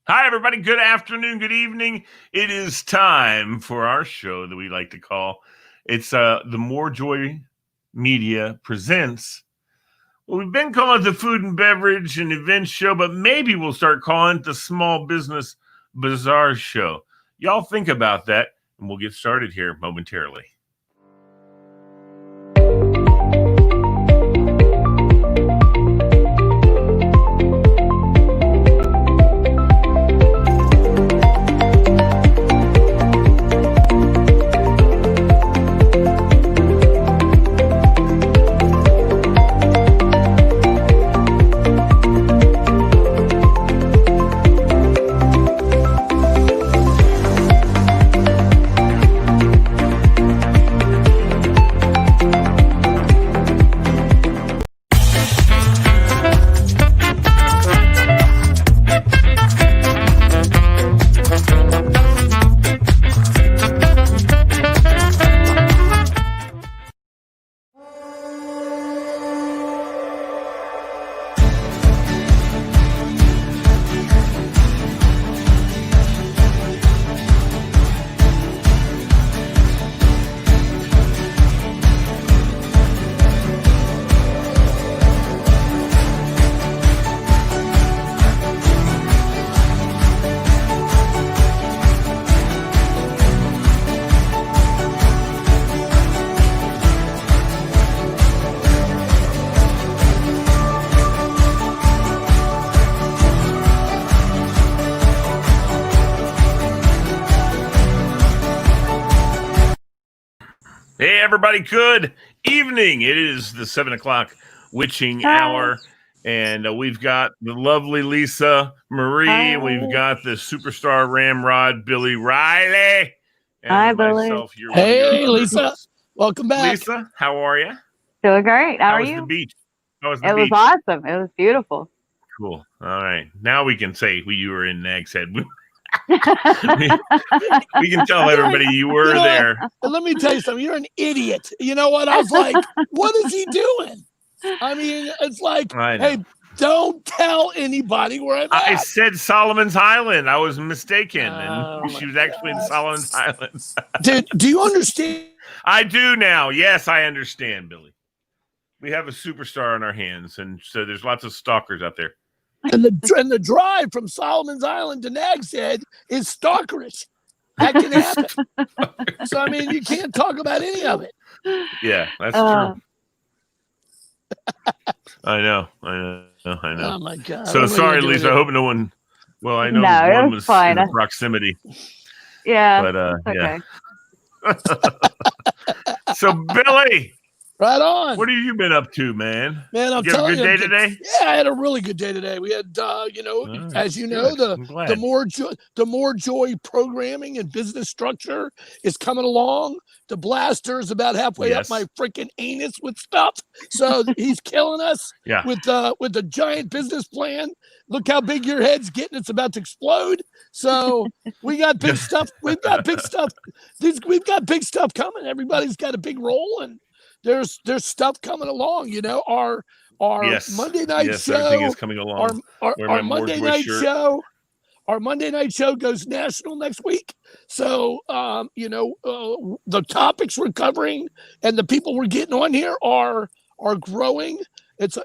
Hi, everybody. Good afternoon. Good evening. It is time for our show that we like to call the MoreJoy Media presents. Well, we've been calling it the Food and Beverage and Events Show, but maybe we'll start calling it the Small Business Bazaar Show. Y'all think about that, and we'll get started here momentarily. Hey, everybody. Good evening. It is the 7 o'clock witching hour, and we've got the lovely Lisa Marie. Hi. We've got the superstar ramrod, Billy Riley. And Hi, myself, Billy. Hey, Lisa. Welcome back. Lisa, how are you? Doing great. How are was you? the beach? How was the It was beach? awesome. It was beautiful. Cool. All right. Now we can say you were in Nag's Head. We can tell everybody you were there. And let me tell you something. You're an idiot. You know what? I was like, what is he doing? I mean, it's like, hey, don't tell anybody where I'm at. I said Solomon's Island. I was mistaken. Oh, and she was actually in Solomon's Island. Dude, do you understand? I do now. Yes, I understand, Billy. We have a superstar on our hands, and so there's lots of stalkers out there. And the drive from Solomon's Island to Nag's Head is stalkerish. That can happen. So, I mean, you can't talk about any of it. Yeah, that's true. I know. Oh, my God. So sorry, Lisa. I hope no one. Well, I know one was fine. in proximity. Yeah. But, okay. Yeah. So, Billy. Right on. What have you been up to, man? Man, I'm you have a good day today? Yeah, I had a really good day today. We had, as you know, the MoreJoy programming and business structure is coming along. The blaster's about halfway up my freaking anus with stuff. So he's killing us with the giant business plan. Look how big your head's getting. It's about to explode. So we got big stuff. We've got big stuff. We've got big stuff coming. Everybody's got a big role, and there's stuff coming along. You know, our Monday night show. Everything is coming along. Our Monday night show. Our Monday night show goes national next week. So, the topics we're covering and the people we're getting on here are growing. It's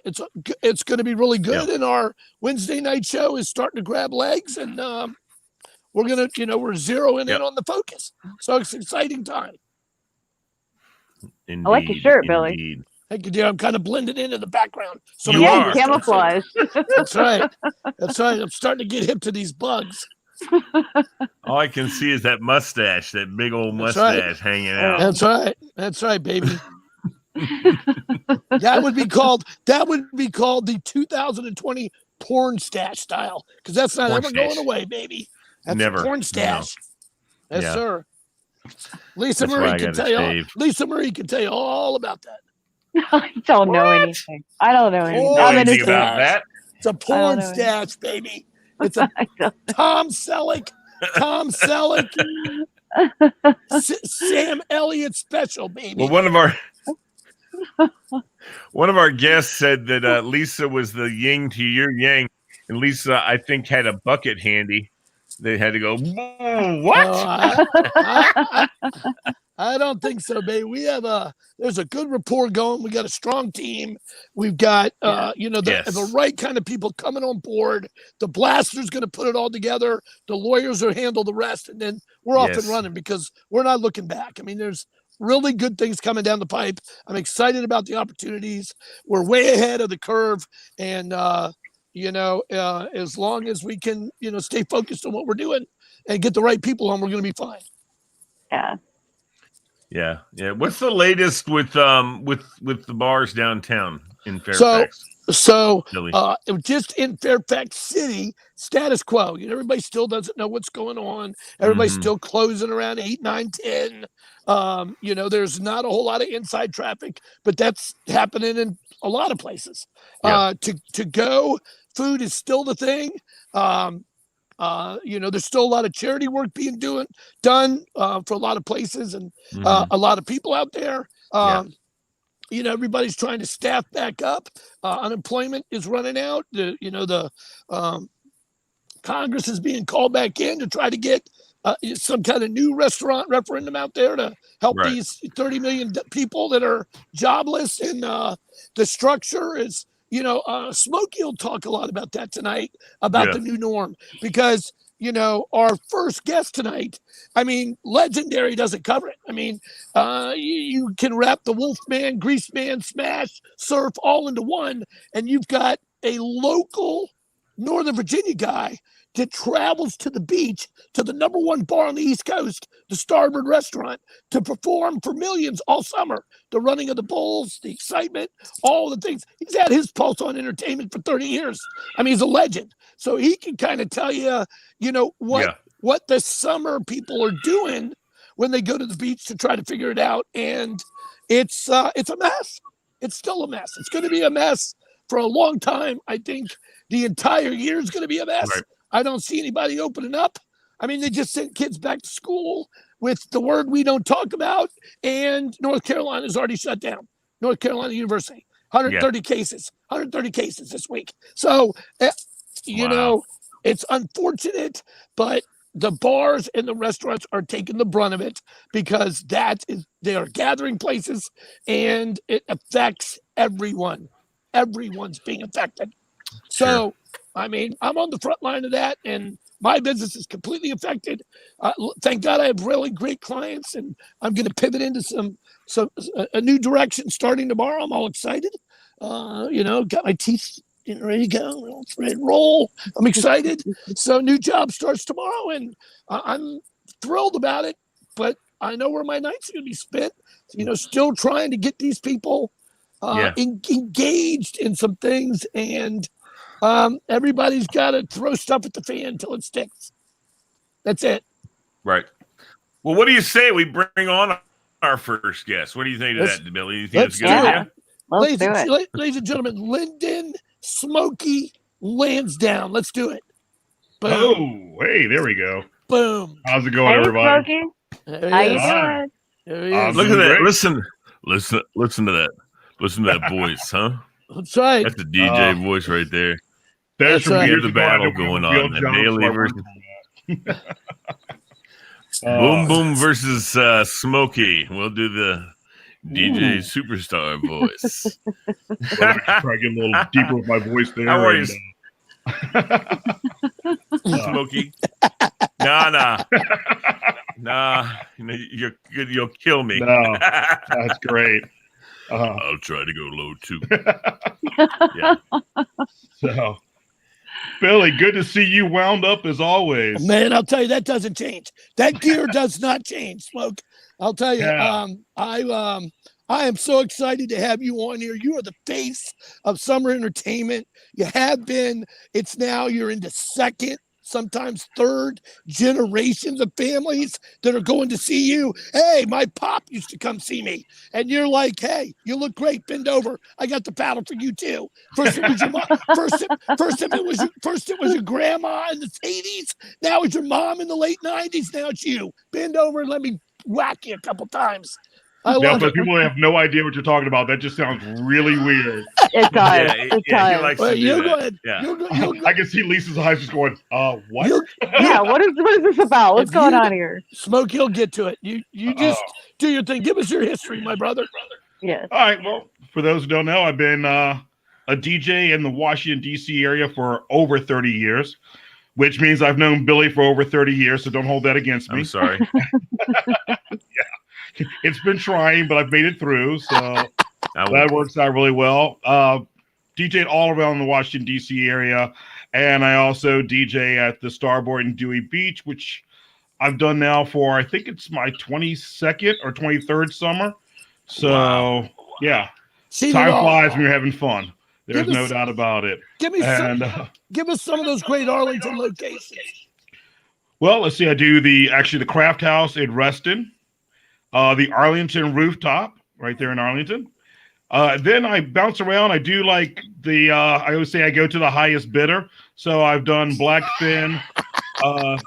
going to be really good. And our Wednesday night show is starting to grab legs, and we're going to, we're zeroing in on the focus. So it's an exciting time. Indeed, I like your shirt, Billy. Thank you, dear. I'm kind of blended into the background. So you are camouflage. That's right. That's right. I'm starting to get hip to these bugs. All I can see is that mustache, that big old mustache hanging out. That's right. That's right, baby. That would be called the 2020 porn stash style, because that's not ever going away, baby. That's never. Porn stash. No. Yes, sir. Lisa Marie can tell you. Lisa Marie can tell you all about that. I don't know anything. I don't know anything. I'm anything about that. It's a porn stash, baby. It's a Tom Selleck, Sam Elliott special, baby. Well, one of our guests said that Lisa was the yin to your yang, and Lisa, I think, had a bucket handy. They had to go, what? I don't think so, baby. We have there's a good rapport going. We got a strong team. We've got, the right kind of people coming on board. The blaster's going to put it all together. The lawyers will handle the rest. And then we're off and running because we're not looking back. I mean, there's really good things coming down the pipe. I'm excited about the opportunities. We're way ahead of the curve. And, as long as we can, stay focused on what we're doing and get the right people on, we're going to be fine. Yeah. Yeah. What's the latest with the bars downtown in Fairfax? So just in Fairfax City, status quo. Everybody still doesn't know what's going on. Everybody's still closing around 8, 9, 10. There's not a whole lot of inside traffic, but that's happening in a lot of places. To go, food is still the thing. There's still a lot of charity work being done for a lot of places and a lot of people out there. Everybody's trying to staff back up. Unemployment is running out. The Congress is being called back in to try to get some kind of new restaurant referendum out there to help these 30 million people that are jobless. And the structure is, Smokey will talk a lot about that tonight, about the new norm, because, our first guest tonight, I mean, Legendary doesn't cover it. I mean, you can wrap the Wolfman, Greaseman, Smash, Surf all into one, and you've got a local Northern Virginia guy that travels to the beach, to the number one bar on the East Coast, the Starboard Restaurant, to perform for millions all summer. The running of the bulls, the excitement, all the things. He's had his pulse on entertainment for 30 years. I mean, he's a legend. So he can kind of tell you, what the summer people are doing when they go to the beach to try to figure it out. And it's a mess. It's still a mess. It's going to be a mess for a long time. I think the entire year is going to be a mess. Right. I don't see anybody opening up. I mean, they just sent kids back to school with the word we don't talk about, and North Carolina is already shut down. North Carolina University, 130 cases this week. So, it's unfortunate, but the bars and the restaurants are taking the brunt of it because they are gathering places, and it affects everyone. Everyone's being affected. So, I mean, I'm on the front line of that, and my business is completely affected. Thank God I have really great clients, and I'm going to pivot into a new direction starting tomorrow. I'm all excited. Got my teeth ready to go. It's ready to roll. I'm excited. So new job starts tomorrow, and I'm thrilled about it. But I know where my nights are going to be spent. Still trying to get these people engaged in some things, and everybody's got to throw stuff at the fan until it sticks. That's it. Right. Well, what do you say we bring on our first guest? What do you think of that, Billy? You think it's a good idea? Ladies and gentlemen, Lyndon Smokey Lansdowne. Let's do it. Boom. Oh, hey, there we go. Boom. How's it going, everybody? Smokey. How you doing? There he is. Look at that. Listen to that. Listen to that voice, huh? That's right. That's the DJ voice right there. That's right. Here's the battle going on. Bailey versus Boom Boom versus Smokey. We'll do the DJ superstar voice. Try to get a little deeper with my voice there. How are you, Smokey? Nah. You're good. You'll kill me. No, that's great. I'll try to go low too. So, Billy, good to see you wound up as always. Man, I'll tell you, that doesn't change. That gear does not change, Smoke. I'll tell you, I am so excited to have you on here. You are the face of summer entertainment. You have been. It's now you're into second, sometimes third generations of families that are going to see you. Hey, my pop used to come see me. And you're like, hey, you look great. Bend over. I got the paddle for you too. First it was your mom. First it was your grandma in the 80s. Now it's your mom in the late 90s. Now it's you. Bend over and let me whack you a couple times. I Now, love for it. people that have no idea what you're talking about, that just sounds really weird. It does. Yeah, It he does. likes Well, to do you that. go ahead. Yeah. You go, I can see Lisa's eyes just going, what? Yeah, what is this about? What's If going you- on here? Smoke, he'll get to it. You just do your thing. Give us your history, my brother. Yes. All right. Well, for those who don't know, I've been a DJ in the Washington, D.C. area for over 30 years, which means I've known Billy for over 30 years, so don't hold that against me. I'm sorry. It's been trying, but I've made it through, so I that will. works out really well. DJed all around the Washington, D.C. area, and I also DJ at the Starboard in Dewey Beach, which I've done now for, I think it's my 22nd or 23rd summer. So, Wow. yeah, Seen it time all. flies when you're having fun. There's Give no us- doubt about it. Give me And give us some of those great Arlington locations. well, let's see. I do the Craft House in Reston, the Arlington Rooftop right there in Arlington. Then I bounce around. I do like the. I always say I go to the highest bidder. So I've done Blackfin. Of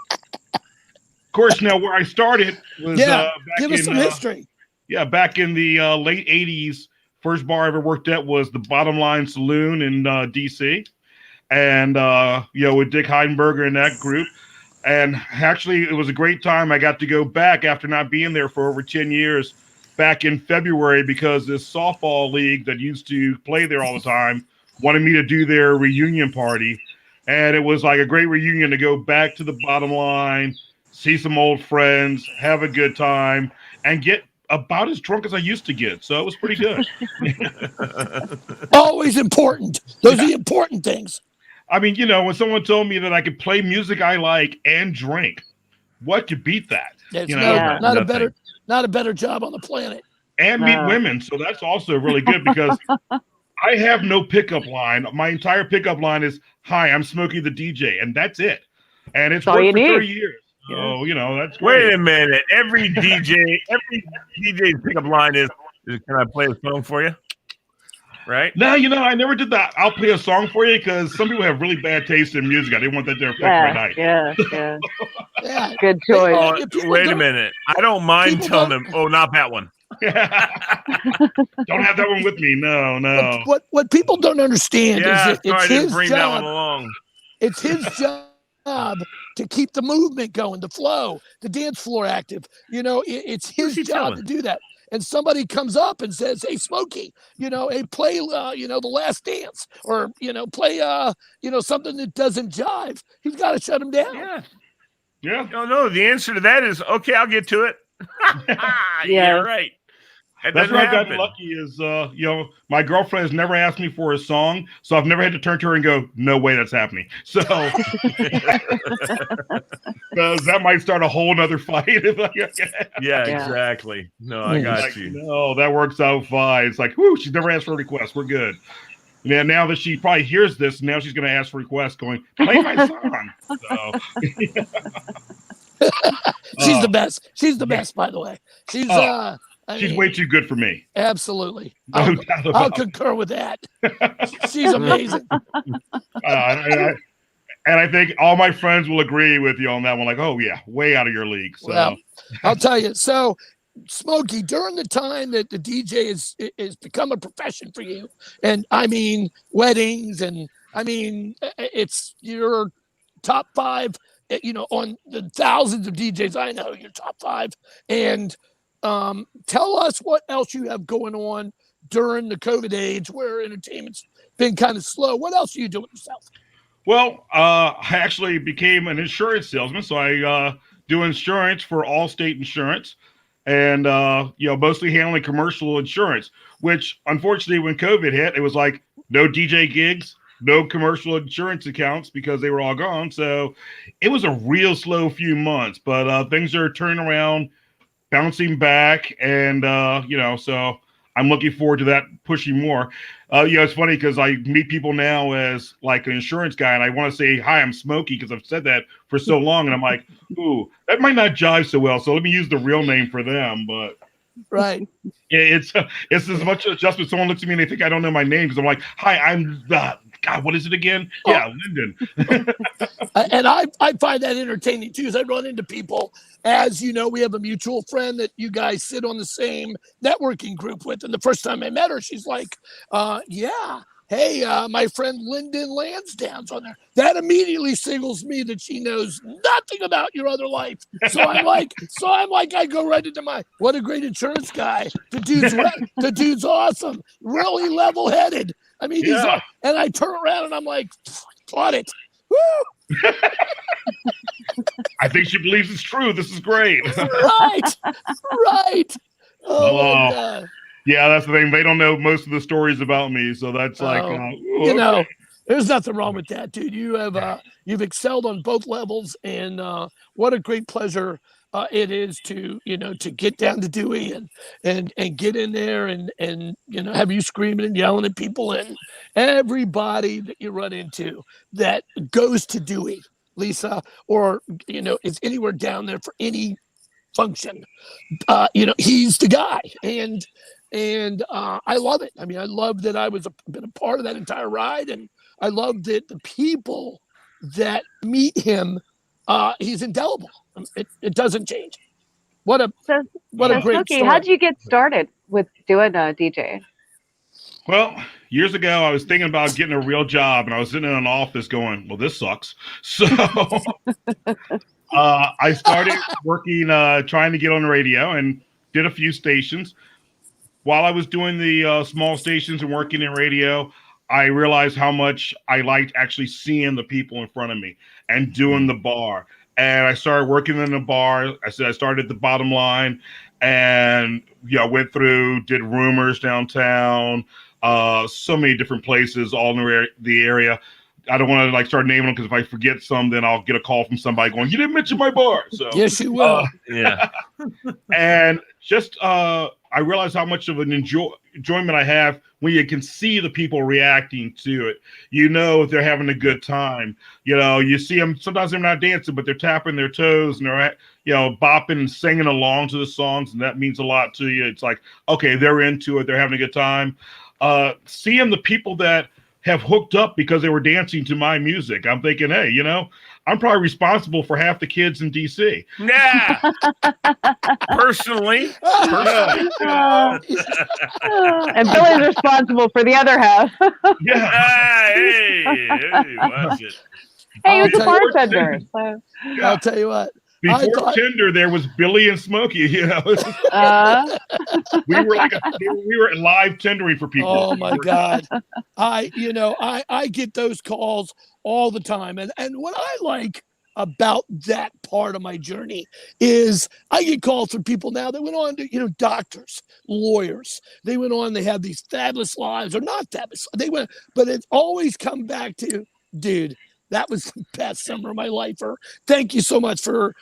course, now where I started was Yeah, back give us in some history. back in the late '80s. First bar I ever worked at was the Bottom Line Saloon in DC, and with Dick Heidenberger and that group. And actually, it was a great time. I got to go back after not being there for over 10 years back in February because this softball league that used to play there all the time wanted me to do their reunion party. And it was like a great reunion to go back to the Bottom Line, see some old friends, have a good time, and get about as drunk as I used to get. So it was pretty good. Always important. Those are the important things. I mean, when someone told me that I could play music I like and drink, what could beat that? It's Yeah. not Nothing. a better job on the planet. And meet women. So that's also really good because I have no pickup line. My entire pickup line is, "Hi, I'm Smokey the DJ," and that's it. And it's That's all worked you for need. 30 years. So, that's great. Wait a minute. Every DJ's pickup line is, "Can I play a song for you?" Right? No, I never did that. I'll play a song for you because some people have really bad taste in music. I didn't want that to affect my night. Yeah. Yeah. Good choice. Oh, If people wait a don't- minute. I don't mind people telling don't- them, "Oh, not that one." Don't have that one with me. No. What people don't understand Yeah, is sorry, I it's didn't his bring that one job. along. It's his job to keep the movement going, the flow, the dance floor active. It's his he job telling? to do that. And somebody comes up and says, "Hey, Smokey, hey, play, The Last Dance, or play, something that doesn't jive." He's got to shut him down. Yeah. No. The answer to that is, okay, I'll get to it. Yeah, right. That That's doesn't where I got happen. lucky is, my girlfriend has never asked me for a song, so I've never had to turn to her and go, "No way that's happening." So that might start a whole nother fight. Yeah, exactly. No, I got you. No, that works out fine. It's like, whoo, she's never asked for a request. We're good. Yeah, now that she probably hears this, now she's going to ask for requests going, "Play my song." So, She's the best. She's the best, by the way. She's she's way too good for me. Absolutely. No doubt I'll about it. concur with that. She's amazing. And I think all my friends will agree with you on that one. Like, oh yeah, way out of your league. So Well, I'll tell you. So, Smokey, during the time that the DJ is become a profession for you, and I mean weddings, and I mean it's your top 5. On the thousands of DJs I know, you're top 5. And tell us what else you have going on during the COVID age, where entertainment's been kind of slow. What else are you doing yourself? Well, I actually became an insurance salesman, so I do insurance for Allstate Insurance, and mostly handling commercial insurance. Which, unfortunately, when COVID hit, it was like no DJ gigs, no commercial insurance accounts because they were all gone. So it was a real slow few months, but things are turning around, bouncing back, and so I'm looking forward to that pushing more. It's funny because I meet people now as like an insurance guy, and I want to say, "Hi, I'm Smokey," because I've said that for so long, and I'm like, "Ooh, that might not jive so well." So let me use the real name for them. But Right. it's as much adjustment. Someone looks at me and they think I don't know my name because I'm like, "Hi, I'm the God, what is it again? Yeah, Linden. And I find that entertaining too, as I run into people. As you know, we have a mutual friend that you guys sit on the same networking group with. And the first time I met her, she's like, yeah, hey, my friend Lyndon Lansdowne's on there. That immediately signals me that she knows nothing about your other life. So I'm like, I go right into what a great insurance guy. The dude's awesome, really level-headed. I mean, and I turn around and I'm like, plot it. Woo! I think she believes it's true. This is great. Right. Oh my God. Yeah, that's the thing. They don't know most of the stories about me, so that's there's nothing wrong with that, dude. You have you've excelled on both levels, and what a great pleasure it is to get down to Dewey and get in there and have you screaming and yelling at people, and everybody that you run into that goes to Dewey, Lisa, or is anywhere down there for any function. He's the guy, and I love it. I mean, I love that I was been a part of that entire ride, and I love that the people that meet him, he's indelible. It doesn't change. What a great Smokey, story. how'd you get started with doing DJ? Well, years ago, I was thinking about getting a real job, and I was sitting in an office going, well, this sucks. So I started working, trying to get on the radio, and did a few stations. While I was doing the small stations and working in radio, I realized how much I liked actually seeing the people in front of me and doing the bar. And I started working in the bar. I started at the bottom line, and I went through, did Rumors downtown, so many different places all in the area. I don't want to start naming them, because if I forget some, then I'll get a call from somebody going, "You didn't mention my bar." So yes, you will. Yeah. And just I realize how much of an enjoyment I have when you can see the people reacting to it. If they're having a good time. You see them, sometimes they're not dancing, but they're tapping their toes and they're bopping and singing along to the songs, and that means a lot to you. It's like, okay, they're into it, they're having a good time. Seeing the people that have hooked up because they were dancing to my music, I'm thinking, hey, I'm probably responsible for half the kids in DC. Yeah. Personally. And Billy's responsible for the other half. Yeah. Hey, watch it. Hey, you're the bartender. So. Yeah. I'll tell you what. Before Tinder, there was Billy and Smokey. We were live tendering for people. Oh my God. I get those calls all the time. And what I like about that part of my journey is I get calls from people now that went on to, doctors, lawyers. They went on, they have these fabulous lives, or not fabulous. But it's always come back to, dude, that was the best summer of my life. Or thank you so much for,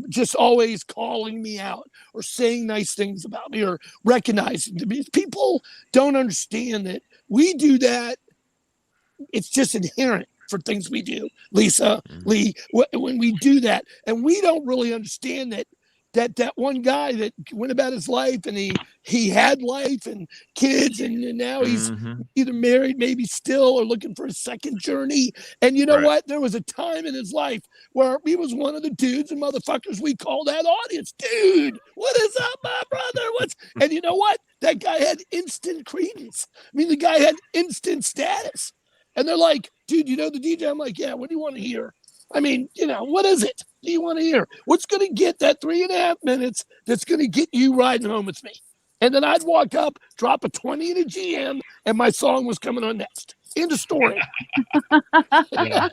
just always calling me out or saying nice things about me or recognizing me. People don't understand that we do that. It's just inherent for things we do, Lisa, Lee, when we do that. And we don't really understand that one guy that went about his life, and he had life and kids, and now he's either married, maybe still, or looking for a second journey. And you know what? There was a time in his life where he was one of the dudes and motherfuckers we call that audience. Dude, what is up, my brother? And you know what? That guy had instant credence. I mean, the guy had instant status. And they're like, dude, the DJ? I'm like, yeah, what do you want to hear? I mean, what is it? Do you want to hear? What's going to get that 3.5 minutes that's going to get you riding home with me? And then I'd walk up, drop a 20 in a GM, and my song was coming on next. End of story. Yeah.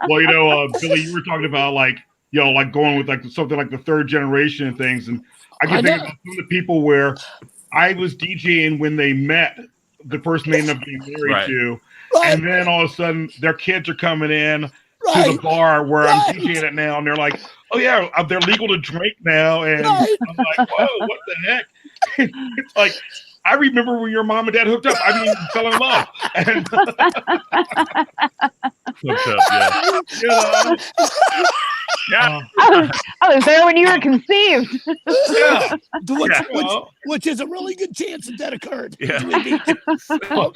Well, Billy, you were talking about going with something like the third generation and things. And I can think about some of the people where I was DJing when they met the person they ended up being married to. Right. And then all of a sudden their kids are coming in to the bar where I'm DJing it now, and they're like, oh yeah, they're legal to drink now. And I'm like, whoa, what the heck? It's like, I remember when your mom and dad hooked up. I mean, fell in love. And hooked up, yeah. Yeah. I was there when you were conceived. Yeah. Which is a really good chance that that occurred. Yeah.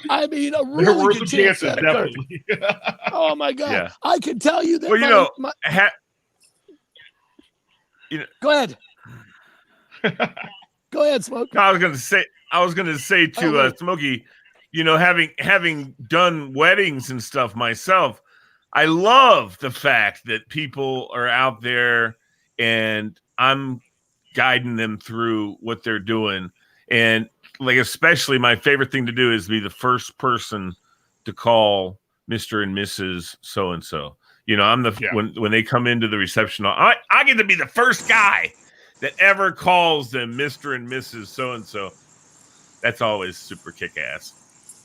I mean, a There really were good some chance chances, that occurred. definitely. Oh my God! Yeah. I can tell you that. Well, Go ahead. Go ahead, Smoke. I was gonna say to Smokey, having done weddings and stuff myself, I love the fact that people are out there and I'm guiding them through what they're doing. And like, especially my favorite thing to do is be the first person to call Mr. and Mrs. So-and-so. I'm when they come into the reception, I get to be the first guy that ever calls them Mr. and Mrs. So-and-so. That's always super kick-ass.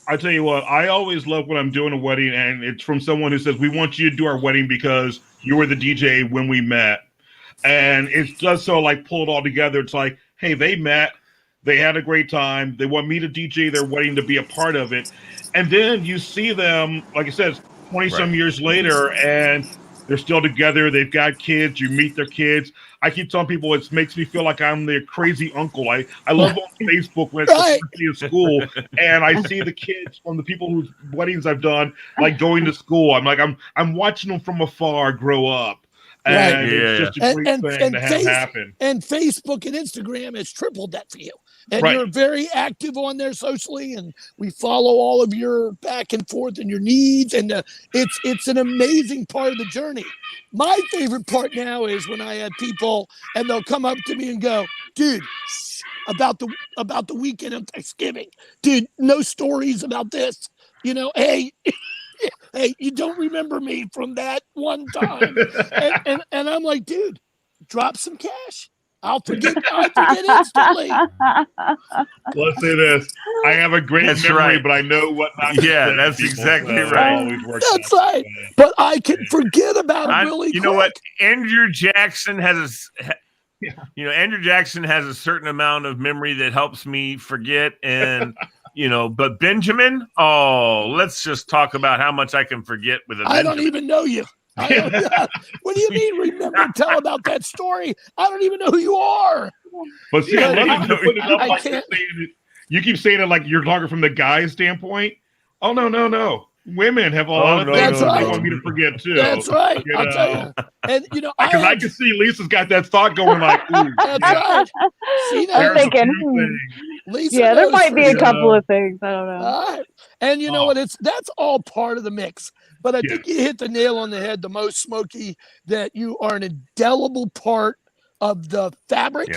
I tell you what, I always love when I'm doing a wedding and it's from someone who says, we want you to do our wedding because you were the DJ when we met. And it does so like pull it all together. It's like, hey, they met, they had a great time. They want me to DJ their wedding, to be a part of it. And then you see them, like I said, 20 some years later, and they're still together. They've got kids. You meet their kids. I keep telling people it makes me feel like I'm their crazy uncle. I love on Facebook when it's in school and I see the kids from the people whose weddings I've done, like going to school. I'm like, I'm watching them from afar grow up. And it's just a great thing to have happen. And Facebook and Instagram has tripled that for you. And you're very active on there socially, and we follow all of your back and forth and your needs, and it's an amazing part of the journey. My favorite part now is when I have people and they'll come up to me and go, dude, about the weekend of Thanksgiving, dude, no stories about this. Hey, you don't remember me from that one time. and I'm like, dude, drop some cash. I'll forget instantly. Let's say this. I have a great memory, but I know what not to say. That's exactly right. That's right. But I can forget about it really quick. You know what? Andrew Jackson has a certain amount of memory that helps me forget. And, but Benjamin, let's just talk about how much I can forget with a Benjamin. I don't even know you. What do you mean, remember? Tell about that story. I don't even know who you are. But see, you keep saying it like you're talking from the guy's standpoint. Oh, no. Women have a lot of things they want me to forget, too. That's right. I'll tell you. And, because I can see Lisa's got that thought going like, ooh. That's right. See, I'm thinking, Lisa there might be a couple of things. I don't know. And you know what? That's all part of the mix. But I think you hit the nail on the head the most, Smokey, that you are an indelible part of the fabric,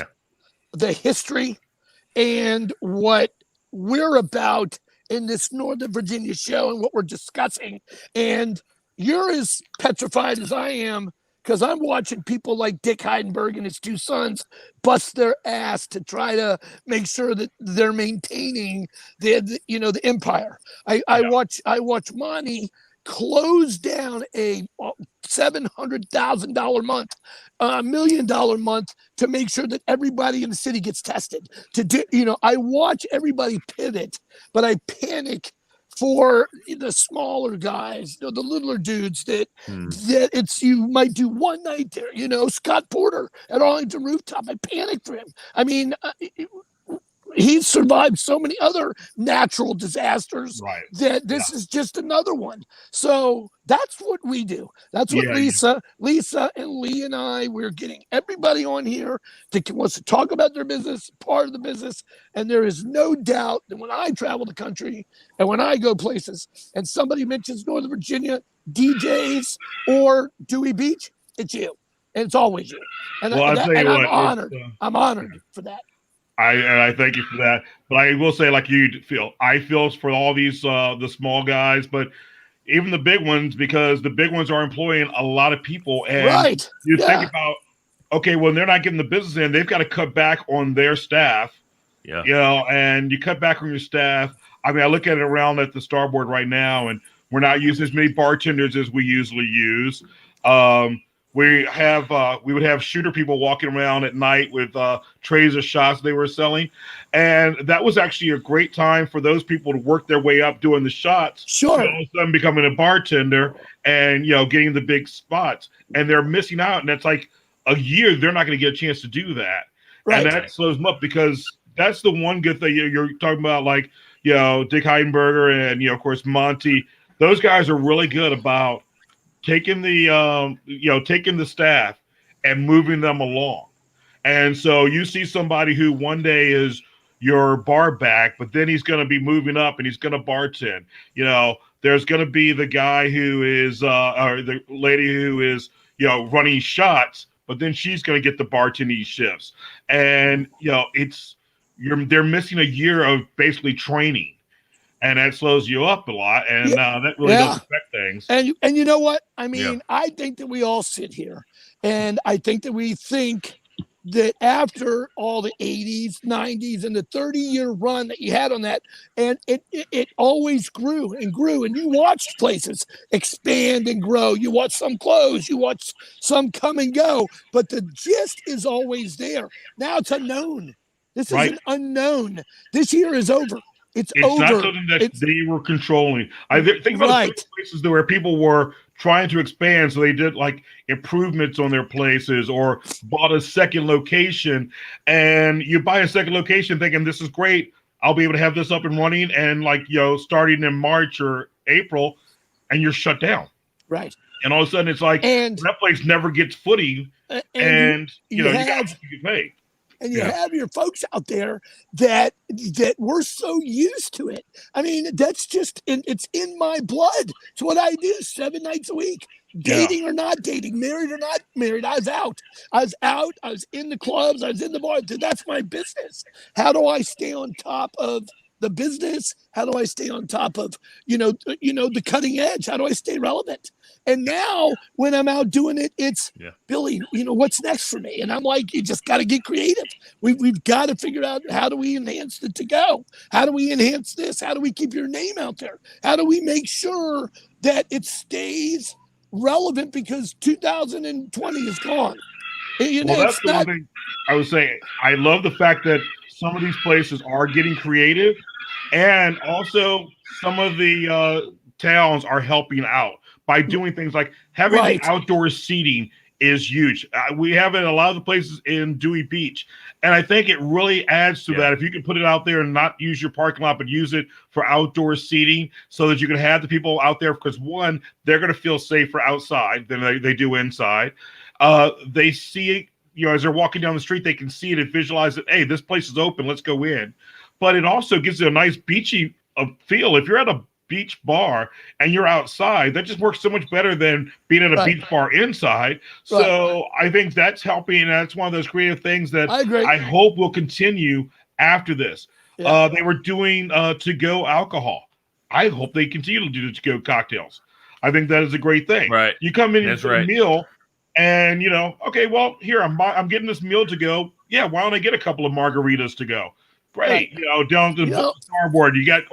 the history, and what we're about in this Northern Virginia show and what we're discussing. And you're as petrified as I am, because I'm watching people like Dick Heidenberg and his two sons bust their ass to try to make sure that they're maintaining the empire. I watch Monty close down a $700,000 month, $1 million month to make sure that everybody in the city gets tested. I watch everybody pivot, but I panic for the smaller guys, the littler dudes that you might do one night there. Scott Porter at Arlington Rooftop. I panic for him. I mean, he's survived so many other natural disasters that this is just another one. So that's what we do. That's what Lisa and Lee and I, we're getting everybody on here that wants to talk about their business, part of the business. And there is no doubt that when I travel the country and when I go places and somebody mentions Northern Virginia, DJs or Dewey Beach, it's you. And it's always you. And, I'm honored. I'm honored for that. I thank you for that, but I will say, like you feel, I feel for all these the small guys, but even the big ones, because the big ones are employing a lot of people, and you think about, okay, when they're not getting the business in, they've got to cut back on their staff, and you cut back on your staff. I mean, I look at it around at the Starboard right now, and we're not using as many bartenders as we usually use. we would have shooter people walking around at night with trays of shots they were selling, and that was actually a great time for those people to work their way up doing the shots. Sure. And all of a sudden becoming a bartender and getting the big spots, and they're missing out, and that's like a year they're not going to get a chance to do that, Right. and that slows them up because that's the one good thing you're talking about, like Dick Heidenberger and of course Monty. Those guys are really good about taking the staff and moving them along. And so you see somebody who one day is your bar back, but then he's going to be moving up and he's going to bartend. There's going to be the guy who is or the lady who is running shots, but then she's going to get the bartending shifts. And they're missing a year of basically training. And that slows you up a lot, and that really does affect things. And you know what? I mean, I think that we all sit here, and I think that we think that after all the 80s, 90s, and the 30-year run that you had on that, and it always grew and grew, and you watched places expand and grow. You watch some close, you watch some come and go, but the gist is always there. Now it's unknown. This is an unknown. This year is over. It's over. Not something that they were controlling. I think about the places where people were trying to expand, so they did like improvements on their places or bought a second location. And you buy a second location thinking this is great. I'll be able to have this up and running, and starting in March or April, and you're shut down. Right. And all of a sudden it's like that place never gets footing, and you got to get paid. And you have your folks out there that we're so used to it. I mean, that's just it's in my blood. It's what I do 7 nights a week. Dating or not dating, married or not married. I was out. I was in the clubs. I was in the bar. That's my business. How do I stay on top of the business? How do I stay on top of the cutting edge? How do I stay relevant? And now when I'm out doing it, it's Billy, what's next for me? And I'm like, you just got to get creative. We've got to figure out, how do we enhance the to-go? How do we enhance this? How do we keep your name out there? How do we make sure that it stays relevant, because 2020 is gone? That's the one thing I was saying. I love the fact that some of these places are getting creative, and also some of the towns are helping out by doing things like having the outdoor seating is huge. We have it in a lot of the places in Dewey Beach, and I think it really adds to that. If you can put it out there and not use your parking lot, but use it for outdoor seating, so that you can have the people out there, because one, they're going to feel safer outside than they do inside. They see it, as they're walking down the street, they can see it and visualize it. Hey, this place is open. Let's go in. But it also gives it a nice beachy feel. If you're at a beach bar and you're outside, that just works so much better than being at a beach bar inside. So I think that's helping, and that's one of those creative things that I hope will continue after this. They were doing to-go alcohol. I hope they continue to do the to-go cocktails. I think that is a great thing. Right. You come in and a meal, and okay, well, here I'm getting this meal to go. Yeah, why don't I get a couple of margaritas to go? Great, down to the starboard, you got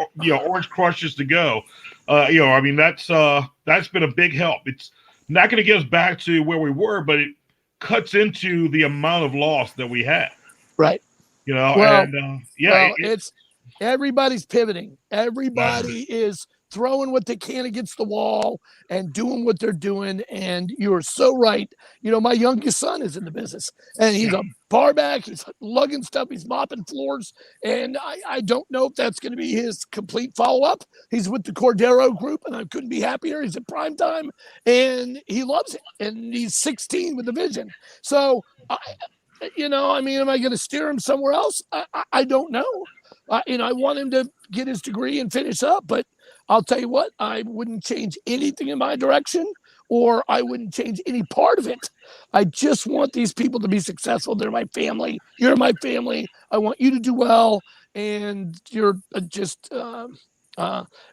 orange crushes to go. I mean, that's been a big help. It's not going to get us back to where we were, but it cuts into the amount of loss that we had. Right. It's everybody's pivoting. Everybody is throwing what they can against the wall and doing what they're doing. And you're so right. My youngest son is in the business, and he's a bar back. He's lugging stuff. He's mopping floors. And I don't know if that's going to be his complete follow-up. He's with the Cordero group, and I couldn't be happier. He's at prime time, and he loves it. And he's 16 with the vision. So, am I going to steer him somewhere else? I don't know. I want him to get his degree and finish up, but I'll tell you what, I wouldn't change anything in my direction, or I wouldn't change any part of it. I just want these people to be successful. They're my family. You're my family. I want you to do well, and you're just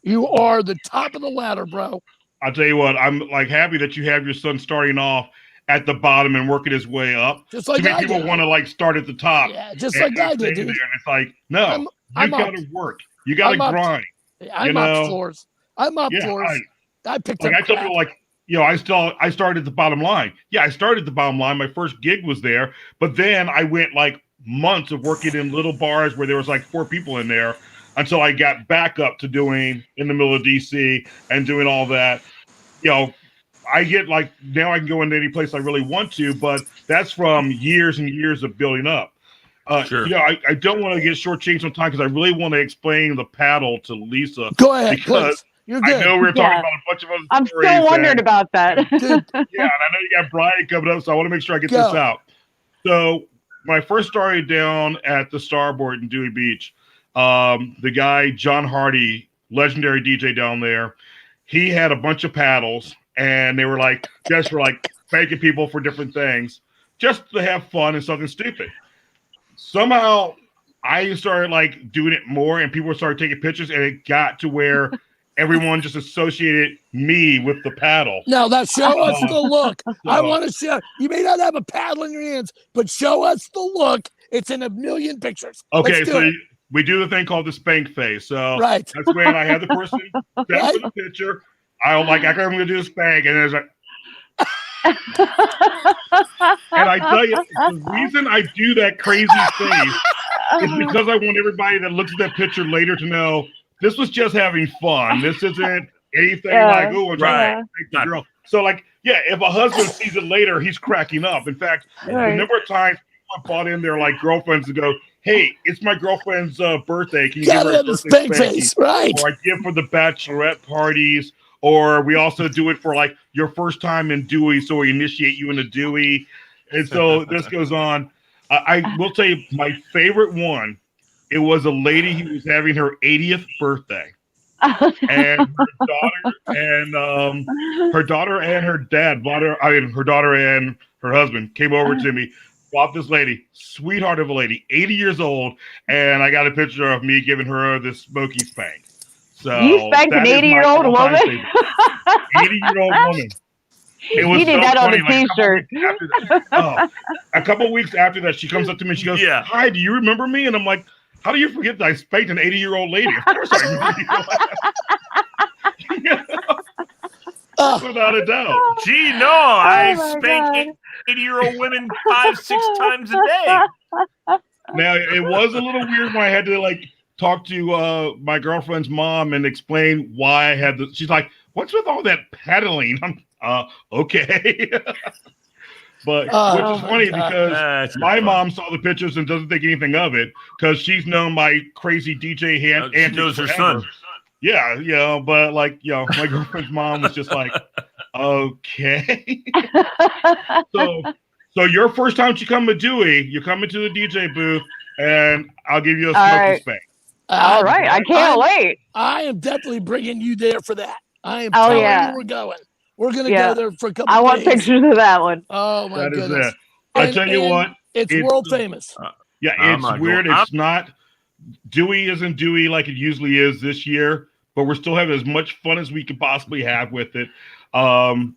you are the top of the ladder, bro. I'll tell you what, I'm happy that you have your son starting off at the bottom and working his way up. Just like too many people want to start at the top. Yeah, just like I did, dude. And it's no, you got to work. You got to grind. I mop floors. I mop floors. I picked up I tell people I started at the bottom line. Yeah, I started at the bottom line. My first gig was there, but then I went like months of working in little bars where there was like 4 people in there until I got back up to doing in the middle of DC and doing all that. I get like now I can go into any place I really want to, but that's from years and years of building up. Sure. I don't want to get shortchanged on time because I really want to explain the paddle to Lisa. Go ahead, because please. You're good. I know we were talking about a bunch of other I'm stories. still wondering about that. Yeah, and I know you got Brian coming up, so I want to make sure I get this out. So when I first started down at the Starboard in Dewey Beach, the guy, John Hardy, legendary DJ down there, he had a bunch of paddles, and they were like, just for like thanking people for different things, just to have fun and something stupid. Somehow I started like doing it more, and people started taking pictures, and it got to where everyone just associated me with the paddle. Now that show us the look. I want to show. You may not have a paddle in your hands, but show us the look. It's in a million pictures. Okay, so we do the thing called the spank face. So right. That's when I have the person step in the picture. I'm going to do a spank, and there's like. And I tell you, the reason I do that crazy face is because I want everybody that looks at that picture later to know this was just having fun. This isn't anything like, oh, I'm trying to make the girl. So, like, yeah, if a husband sees it later, he's cracking up. In fact, the number of times people have bought in their like girlfriends to go, hey, it's my girlfriend's birthday. Can you give her a birthday spank face? Right. Or I give for the bachelorette parties. Or we also do it for like your first time in Dewey, so we initiate you into Dewey. And so this goes on. I will tell you my favorite one. It was a lady who was having her 80th birthday. And her daughter and her dad bought her. I mean, her daughter and her husband came over to me, bought this lady, sweetheart of a lady, 80 years old, and I got a picture of me giving her this smoky spank. So you spanked an 80-year-old woman? 80-year-old woman. It was you did so that funny. On the T-shirt. A couple weeks after that, she comes up to me and she goes, hi, do you remember me? And I'm like, how do you forget that I spanked an 80-year-old lady? Of course I remember you. Without a doubt. Gee, no, I spank 80-year-old women 5-6 times a day. Now, it was a little weird when I had to, like, talk to my girlfriend's mom and explain why I had she's like, what's with all that paddling? I'm okay. But which is funny because my mom saw the pictures and doesn't think anything of it because she's known my crazy DJ she knows her son. Yeah, but like, my girlfriend's mom was just like, okay. So your first time you come to Dewey, you come into the DJ booth and I'll give you a smoky spank. All right, I can't wait. I am definitely bringing you there for that. I am telling you we're going. We're going to go there for a couple I days. want pictures of that one. Oh, my goodness. I tell you what. It's world famous. It's weird. It's not. Dewey isn't Dewey like it usually is this year, but we're still having as much fun as we could possibly have with it. And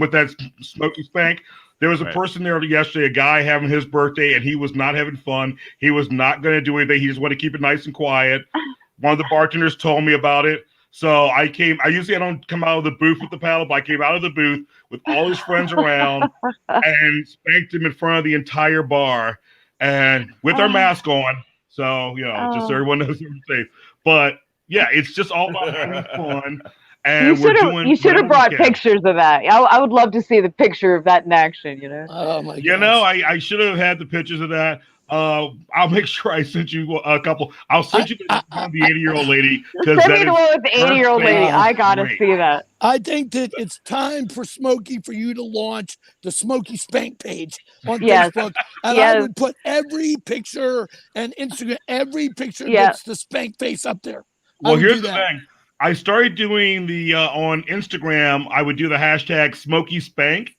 with that smoky spank, there was a person there yesterday, a guy having his birthday, and he was not having fun. He was not going to do anything. He just wanted to keep it nice and quiet. One of the bartenders told me about it. So I usually I don't come out of the booth with the paddle, but I came out of the booth with all his friends around and spanked him in front of the entire bar and with our mask on. So, just so everyone knows we're safe. But yeah, it's just all about having fun. And you should have brought pictures of that. I would love to see the picture of that in action, Oh my god. I should have had the pictures of that. I'll make sure I sent you a couple. I'll send you the 80-year-old lady. Send me the one with the 80-year-old lady. I gotta see that. I think that it's time for Smokey for you to launch the Smokey Spank page on Facebook. And I would put every picture and Instagram, every picture that's the spank face up there. Well, here's the thing. I started doing the on Instagram. I would do the hashtag Smokey Spank,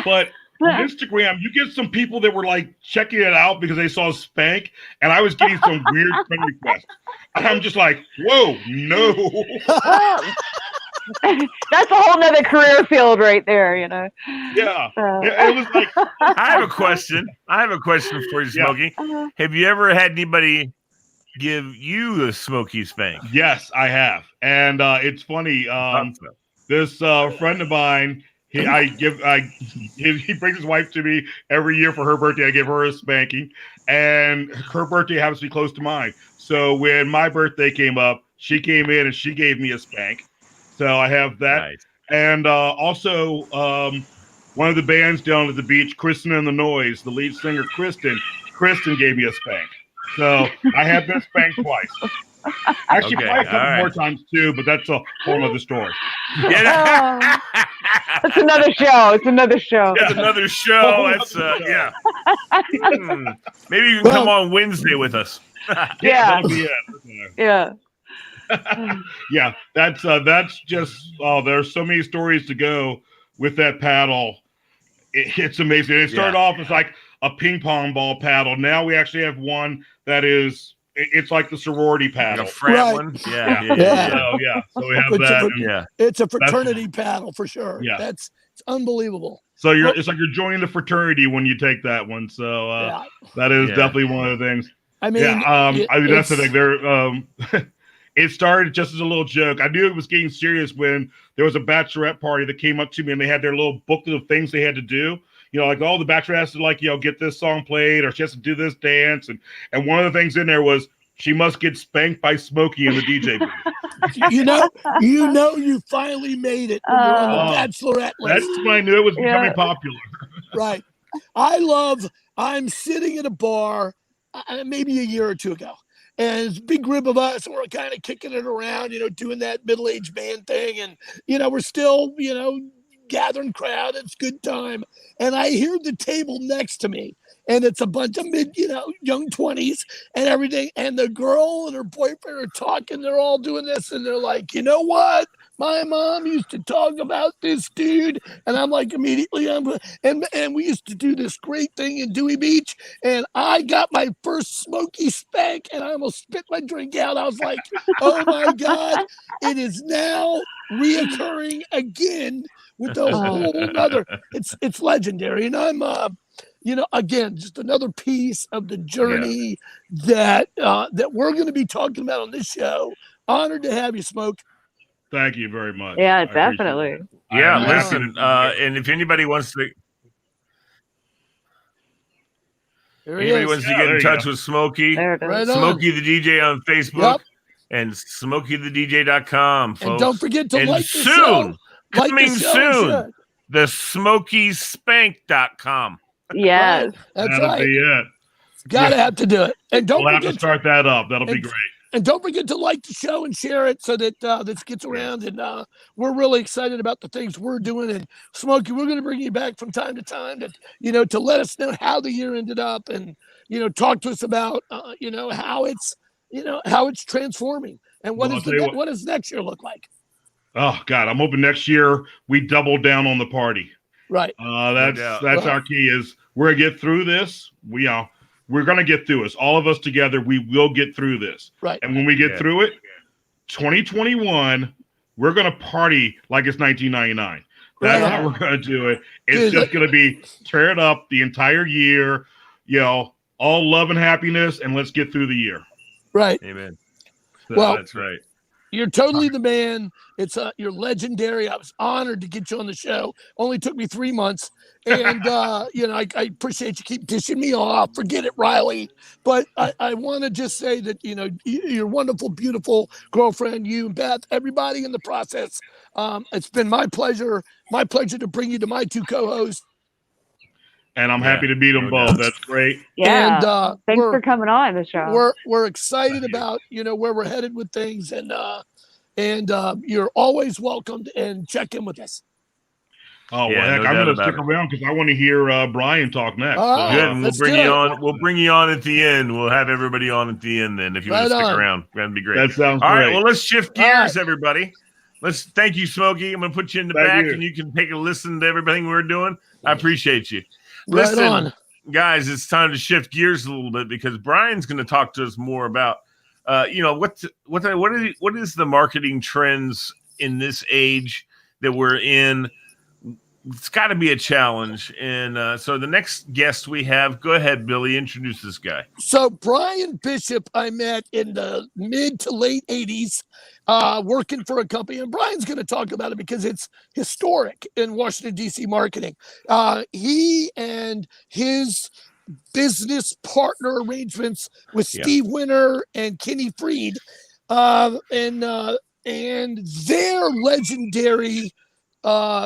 but on Instagram, you get some people that were like checking it out because they saw Spank, and I was getting some weird friend requests. And I'm just like, whoa, no. That's a whole nother career field right there, Yeah, it was like. I have a question for you, Smokey. Have you ever had anybody give you a smoky spank? Yes, I have, and it's funny. this friend of mine, he brings his wife to me every year for her birthday. I give her a spanking, and her birthday happens to be close to mine. So when my birthday came up, she came in and she gave me a spank. So I have that. Nice. And also one of the bands down at the beach, Kristen and the Noise, the lead singer, Kristen gave me a spank. So I have been spanked twice. Actually, probably a couple more times too, but that's a whole other story. That's another show. It's another show. It's another show. That's yeah. Maybe you can come on Wednesday with us. Yeah. That'll be it. Yeah. Yeah, that's just there's so many stories to go with that paddle. It's amazing. It started off as like a ping pong ball paddle. Now we actually have one that is it's like the sorority paddle. Like a frat one. Yeah. So we have that. It's a fraternity paddle for sure. Yeah. It's unbelievable. So it's like you're joining the fraternity when you take that one. So that is definitely one of the things. I mean, that's the thing. There, it started just as a little joke. I knew it was getting serious when there was a bachelorette party that came up to me and they had their little booklet of things they had to do. You know, like the bachelorette has to get this song played, or she has to do this dance, and one of the things in there was she must get spanked by Smokey in the DJ booth. you finally made it when you're on the bachelorette list. That's when I knew it was becoming popular. Right. I'm sitting at a bar maybe a year or two ago. And it's a big group of us, and we're kind of kicking it around, doing that middle-aged band thing. And, we're still, gathering crowd. It's good time. And I hear the table next to me, and it's a bunch of young 20s and everything. And the girl and her boyfriend are talking. They're all doing this, and they're like, you know what? My mom used to talk about this dude. And I'm like, immediately, and we used to do this great thing in Dewey Beach. And I got my first Smoky spank, and I almost spit my drink out. I was like, oh my God, it is now reoccurring again with a whole nother. It's legendary. And I'm, again, just another piece of the journey that we're going to be talking about on this show. Honored to have you, Smoke. Thank you very much. Yeah, definitely. Yeah, listen, and if anybody wants to get in touch with Smokey, Smokey the DJ on Facebook and SmokeyTheDJ.com, folks. And don't forget to like the show. Soon, coming soon, the SmokeySpank.com. Yes. Right. That's That'll right. be it. Gotta have to do it. And don't we'll forget have to start that up. That'll be great. And don't forget to like the show and share it so that this gets around. And we're really excited about the things we're doing. And Smokey, we're going to bring you back from time to time to let us know how the year ended up, and talk to us about how it's transforming, and what does next year look like. Oh God, I'm hoping next year we double down on the party. Right. That's our key. Is we're gonna get through this. We're going to get through this. All of us together, we will get through this. Right. And when we get through it, 2021, we're going to party like it's 1999. That's how we're going to do it. It's just going to be tear it up the entire year, all love and happiness, and let's get through the year. Right. Amen. Well, that's right. You're totally the man. You're legendary. I was honored to get you on the show. Only took me 3 months. And, I appreciate you keep dishing me off. Forget it, Riley. But I want to just say that, your wonderful, beautiful girlfriend, you and Beth, everybody in the process. It's been my pleasure to bring you to my two co-hosts. And I'm happy to meet them both. That's great. Yeah. And thanks for coming on the show. We're excited about, where we're headed with things. And you're always welcomed, and check in with us. Oh, well, heck, I'm going to stick around because I want to hear Brian talk next. Good. And we'll bring you on. We'll bring you on at the end. We'll have everybody on at the end then if you want to stick around. That'd be great. That sounds great. All right. right. Well, let's shift gears, everybody. Thank you, Smokey. I'm going to put you in the back and you can take a listen to everything we're doing. I appreciate you. Listen, guys, it's time to shift gears a little bit because Brian's going to talk to us more about, what is the marketing trends in this age that we're in it's got to be a challenge. And so the next guest we have, go ahead, Billy, introduce this guy. So Brian Bishop, I met in the mid to late 80s, working for a company. And Brian's going to talk about it because it's historic in Washington, D.C. marketing. He and his business partner arrangements with Steve Winter and Kenny Freed, and their legendary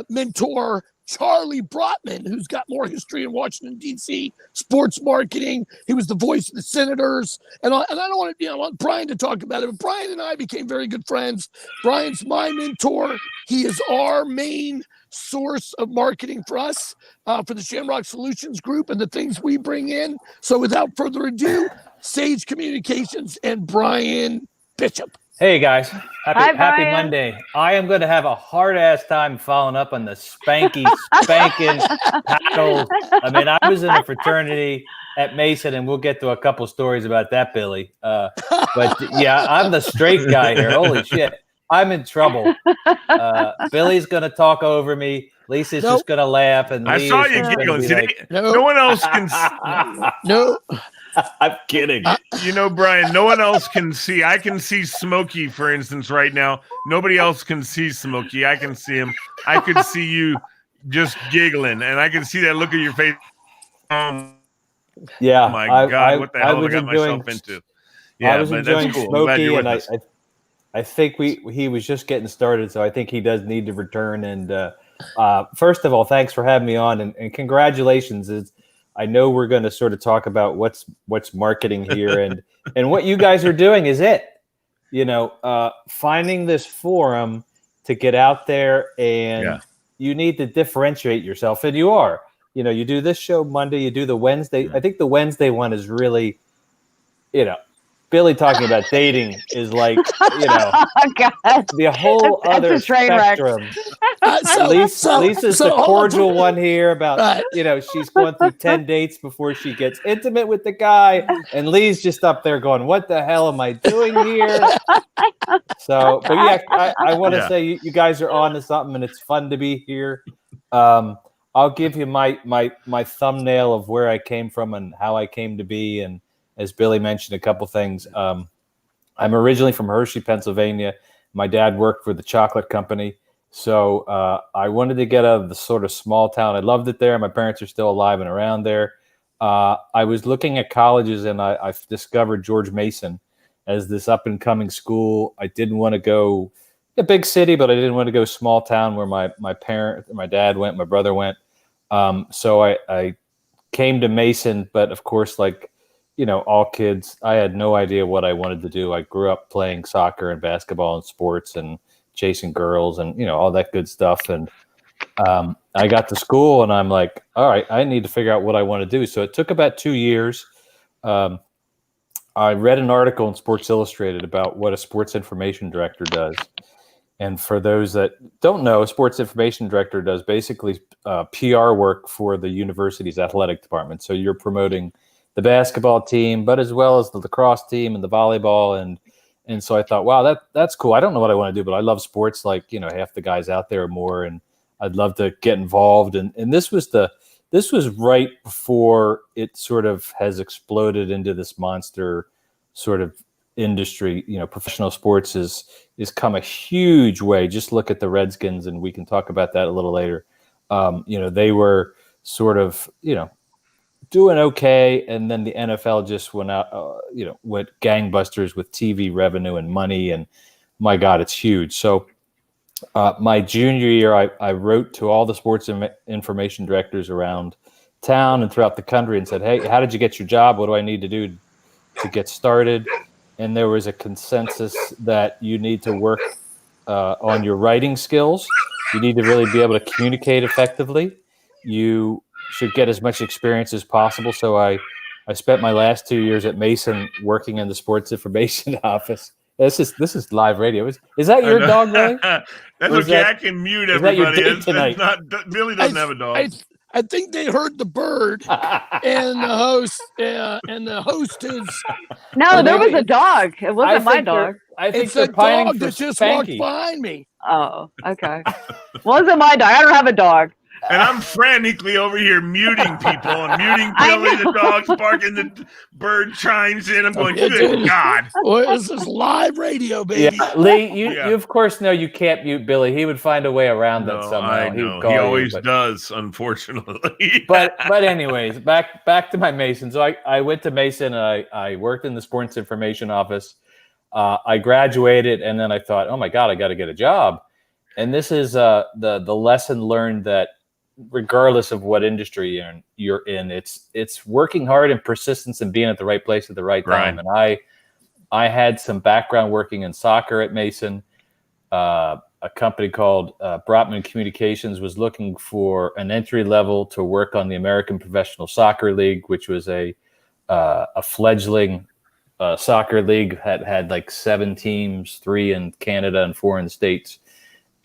mentor, Charlie Brotman, who's got more history in Washington, D.C., sports marketing. He was the voice of the Senators. And I don't want to, I want Brian to talk about it, but Brian and I became very good friends. Brian's my mentor. He is our main source of marketing for us, for the Shamrock Solutions Group and the things we bring in. So without further ado, Sage Communications and Brian Bishop. Hey guys, happy Monday. I am going to have a hard ass time following up on the spanking paddle. I mean, I was in a fraternity at Mason, and we'll get to a couple stories about that, Billy. But yeah, I'm the straight guy here. Holy shit, I'm in trouble. Billy's going to talk over me. Lisa's just going to laugh, and I saw you giggling. Like, no one else can. No. I'm kidding. Brian, no one else can see. I can see Smokey, for instance, right now. Nobody else can see Smokey. I can see him. I could see you just giggling, and I can see that look at your face. Yeah. Oh, my God. What the hell have I got myself into? Yeah, I was enjoying Smokey, and I think he was just getting started, so I think he does need to return. And first of all, thanks for having me on, and congratulations. I know we're going to sort of talk about what's marketing here, and what you guys are doing is finding this forum to get out there, and you need to differentiate yourself, and you are. You do this show Monday, you do the Wednesday. I think the Wednesday one is really, Billy talking about dating is like, the whole other spectrum. Lisa's the cordial one here about, she's going through 10 dates before she gets intimate with the guy. And Lee's just up there going, what the hell am I doing here? So, but yeah, I want to say you guys are on to something, and it's fun to be here. I'll give you my thumbnail of where I came from and how I came to be. And as Billy mentioned, a couple things. I'm originally from Hershey, Pennsylvania. My dad worked for the chocolate company. So I wanted to get out of the sort of small town. I loved it there. My parents are still alive and around there. I was looking at colleges, and I discovered George Mason as this up-and-coming school. I didn't want to go a big city, but I didn't want to go small town where my dad went, my brother went. So I came to Mason, but of course, like, all kids, I had no idea what I wanted to do. I grew up playing soccer and basketball and sports and chasing girls and, all that good stuff. And I got to school, and I'm like, all right, I need to figure out what I want to do. So it took about 2 years. I read an article in Sports Illustrated about what a sports information director does. And for those that don't know, a sports information director does basically PR work for the university's athletic department. So you're promoting the basketball team, but as well as the lacrosse team and the volleyball. And so I thought, wow, that's cool. I don't know what I want to do, but I love sports. Like, half the guys out there are more, and I'd love to get involved. And this was right before it sort of has exploded into this monster sort of industry. Professional sports is come a huge way. Just look at the Redskins, and we can talk about that a little later. They were sort of, doing okay, and then the NFL just went out, went gangbusters with TV revenue and money, and my God, it's huge. So my junior year, I wrote to all the sports information directors around town and throughout the country and said, hey, how did you get your job? What do I need to do to get started? And there was a consensus that you need to work on your writing skills. You need to really be able to communicate effectively. You should get as much experience as possible. So I spent my last 2 years at Mason working in the sports information office. This is live radio. Is that your dog, Ray? That's okay. I can mute everybody. It's not, Billy doesn't have a dog. I think they heard the bird and the host. And the host is. No, there was a dog. It wasn't my dog. I think it's a dog that just walked behind me. Oh, okay. Wasn't my dog. I don't have a dog. And I'm frantically over here muting people and muting Billy, the dog's barking, the bird chimes in. I'm going, good God. Boy, this is live radio, baby. Yeah, Lee, you of course know you can't mute Billy. He would find a way around that somehow. I know. He always does, unfortunately. but anyways, back to my Mason. So I went to Mason and I worked in the sports information office. I graduated and then I thought, oh my God, I got to get a job. And this is the lesson learned that regardless of what industry you're in, it's working hard and persistence and being at the right place at the right time. And I had some background working in soccer at Mason. A company called Brotman Communications was looking for an entry level to work on the American Professional Soccer League, which was a fledgling soccer league, had like 7 teams, 3 in Canada and 4 in the States.